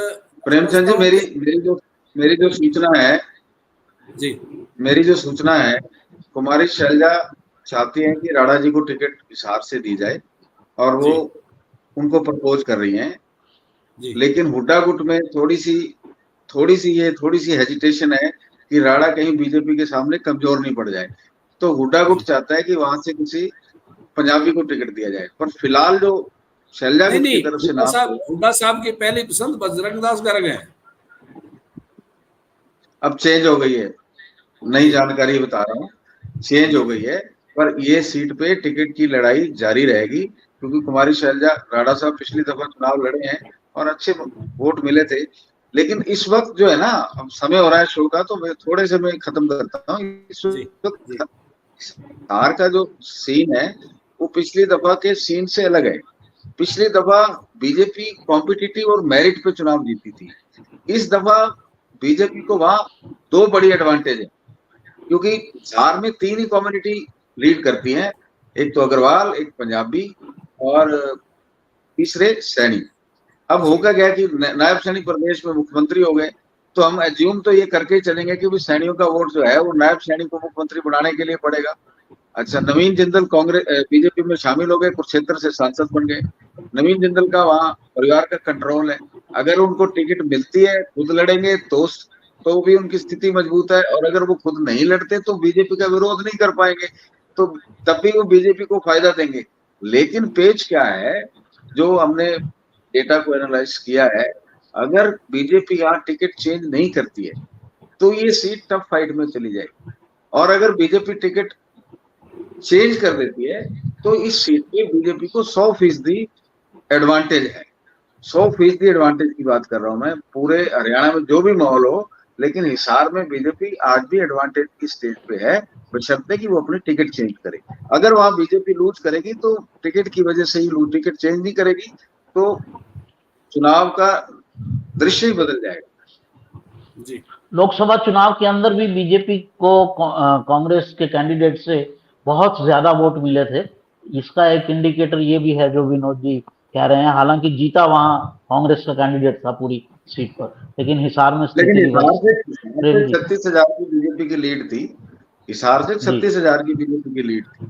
प्रेमचंद जी, मेरी जो सूचना है जी, मेरी जो सूचना है, कुमारी शैलजा चाहती हैं कि राणा जी को टिकट हिसार से दी जाए, और वो उनको प्रपोज कर रही हैं। लेकिन हुड्डा गुट में थोड़ी सी हेजिटेशन है कि राणा कहीं बीजेपी के सामने कमजोर नहीं पड़ जाए। तो हुड्डा गुट चाहता है कि वहां से किसी पंजाबी को टिकट दिया जाए, पर फिलहाल जो शैलजा गुट की तरफ से हुड्डा साहब की पहली पसंद बजरंग दास गर्ग है। अब चेंज हो गई है, नई जानकारी बता रहा हूँ, चेंज हो गई है, पर ये सीट पे टिकट की लड़ाई जारी रहेगी, क्योंकि कुमारी शैलजा, राणा साहब पिछली दफा चुनाव लड़े हैं और अच्छे वोट मिले थे। लेकिन इस वक्त जो है ना, अब समय हो रहा है शो का, तो मैं थोड़े से मैं खत्म करता हूँ। इस वक्त हार का जो सीन है वो पिछली दफा के सीन से अलग है। पिछली दफा बीजेपी कॉम्पिटिटिव और मेरिट पे चुनाव जीती थी। इस दफा बीजेपी को वहां 2 बड़ी एडवांटेज है, क्योंकि हार में 3 ही कम्युनिटी लीड करती हैं, एक तो अग्रवाल, एक पंजाबी और तीसरे सैनी। अब होगा क्या कि नायब सैनी प्रदेश में मुख्यमंत्री हो गए, तो हम एज्यूम तो ये करके चलेंगे कि सैनियों का वोट जो है वो नायब सैनी को मुख्यमंत्री बनाने के लिए पड़ेगा। अच्छा, नवीन जिंदल कांग्रेस बीजेपी में शामिल हो गए, कुरुक्षेत्र से सांसद बन गए। नवीन जिंदल का वहां परिवार का कंट्रोल है, अगर उनको टिकट मिलती है खुद लड़ेंगे तो भी उनकी स्थिति मजबूत है, और अगर वो खुद नहीं लड़ते तो बीजेपी का विरोध नहीं कर पाएंगे, तो तब भी वो बीजेपी को फायदा देंगे। लेकिन पेच क्या है, जो हमने डेटा को एनालाइज किया है, अगर बीजेपी यहाँ टिकट चेंज नहीं करती है तो ये सीट टफ फाइट में चली जाएगी, और अगर बीजेपी टिकट चेंज कर देती है तो इस सीट पे बीजेपी को 100% एडवांटेज है। 100% एडवांटेज की बात कर रहा हूं मैं, पूरे हरियाणा में जो भी माहौल हो, लेकिन हिसार में बीजेपी आज भी एडवांटेज की स्टेज पे है, बशर्ते कि वो अपनी टिकट चेंज करे। अगर वहां बीजेपी लूज करेगी तो टिकट की वजह से ही टिकट चेंज नहीं करेगी तो चुनाव का दृश्य ही बदल जाएगा। जी, लोकसभा चुनाव के अंदर भी बीजेपी को कांग्रेस के कैंडिडेट से बहुत ज्यादा वोट मिले थे। इसका एक इंडिकेटर ये भी है जो विनोद जी कह रहे हैं, हालांकि जीता वहां कांग्रेस का कैंडिडेट था पूरी सीट पर, लेकिन हिसार में लेकिन स्थिति हिसार रिवर्स से थी। प्रेम जी 36,000 की बीजेपी की लीड थी। हिसार से जी 36,000 की बीजेपी की लीड थी।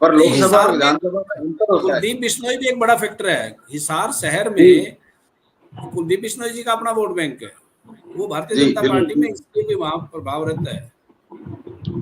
पर नहीं, लोकसभा और हिसार में विधानसभा में अंतर होता है। कुलदीप बिश्नोई भी एक बड़ा फैक्टर है। हिसार शहर जी में कुलदीप बिश्नोई जी का अपना वोट बैंक है। वो भारतीय जी जनता पार्टी में, बिल्कुल। इसलिए भी वहां प्रभाव रहता है।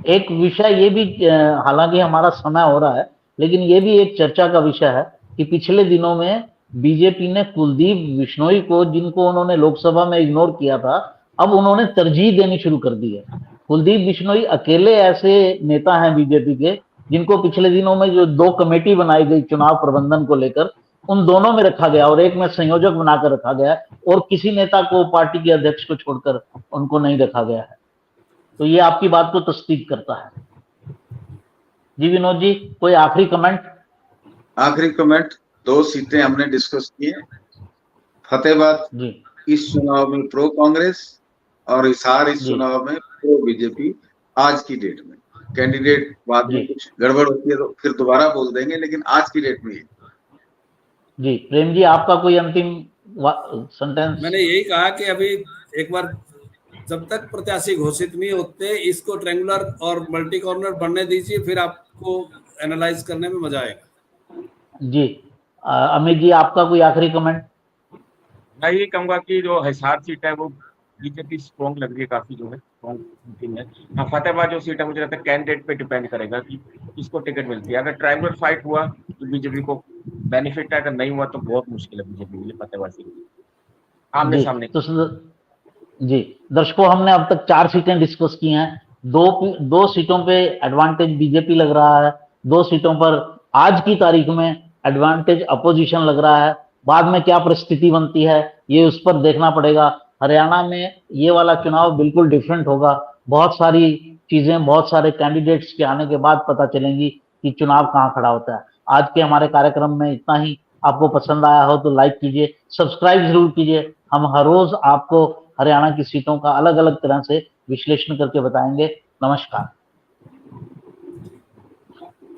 एक विषय ये भी, हालांकि हमारा समय हो रहा है, लेकिन ये भी एक चर्चा का विषय है कि पिछले दिनों में बीजेपी ने कुलदीप बिश्नोई को, जिनको उन्होंने लोकसभा में इग्नोर किया था, अब उन्होंने तरजीह देनी शुरू कर दी है। कुलदीप बिश्नोई अकेले ऐसे नेता हैं बीजेपी के जिनको पिछले दिनों में जो 2 कमेटी बनाई गई चुनाव प्रबंधन को लेकर, उन दोनों में रखा गया और एक में संयोजक बनाकर रखा गया, और किसी नेता को, पार्टी के अध्यक्ष को छोड़कर उनको नहीं रखा गया है। तो ये आपकी बात को तस्दीक करता है। जी विनोद जी, कोई आखिरी कमेंट? आखिरी कमेंट, 2 सीटें हमने डिस्कस की हैं। फतेहाबाद जी इस चुनाव में प्रो कांग्रेस और हिसार इस जी चुनाव में प्रो बीजेपी। आज की डेट में कैंडिडेट बाद में जी कुछ गड़बड़ होती है तो फिर दोबारा बोल देंगे, लेकिन आज की डेट में जी। प्रेम जी, आपका कोई अंतिम सेंटेंस? मैंने यही कहा कि अभी एक बार जब तक प्रत्याशी घोषित नहीं होते, इसको ट्रेंगुलर और मल्टी कॉर्नर बनने दीजिए, फिर आपको एनालाइज करने में मजा आएगा। जी अमित जी, आपका कोई आखिरी कमेंट? मैं ये कहूंगा कि जो हिसार सीट है वो बीजेपी स्ट्रॉन्ग लग रही है, काफी जो है स्ट्रॉन्ग सीटिंग है। हाँ, फतेहाबाद जो सीट है मुझे लगता है कैंडिडेट पे डिपेंड करेगा कि किसको टिकट मिलती है। अगर ट्राइबल फाइट हुआ तो बीजेपी को बेनिफिट है, अगर नहीं हुआ तो बहुत मुश्किल है बीजेपी के लिए फतेहाबाद सीट आमने जी सामने। तो जी दर्शकों, हमने अब तक 4 सीटें डिस्कस की हैं। दो सीटों पे एडवांटेज बीजेपी लग रहा है, 2 सीटों पर आज की तारीख में एडवांटेज अपोजिशन लग रहा है। बाद में क्या परिस्थिति बनती है ये उस पर देखना पड़ेगा। हरियाणा में ये वाला चुनाव बिल्कुल डिफरेंट होगा। बहुत सारी चीजें, बहुत सारे कैंडिडेट्स के आने के बाद पता चलेंगी कि चुनाव कहाँ खड़ा होता है। आज के हमारे कार्यक्रम में इतना ही। आपको पसंद आया हो तो लाइक कीजिए, सब्सक्राइब जरूर कीजिए। हम हर रोज आपको हरियाणा की सीटों का अलग अलग तरह से विश्लेषण करके बताएंगे। नमस्कार।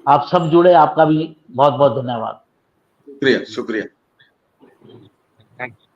आप सब जुड़े, आपका भी बहुत बहुत धन्यवाद। शुक्रिया शुक्रिया। Thank you.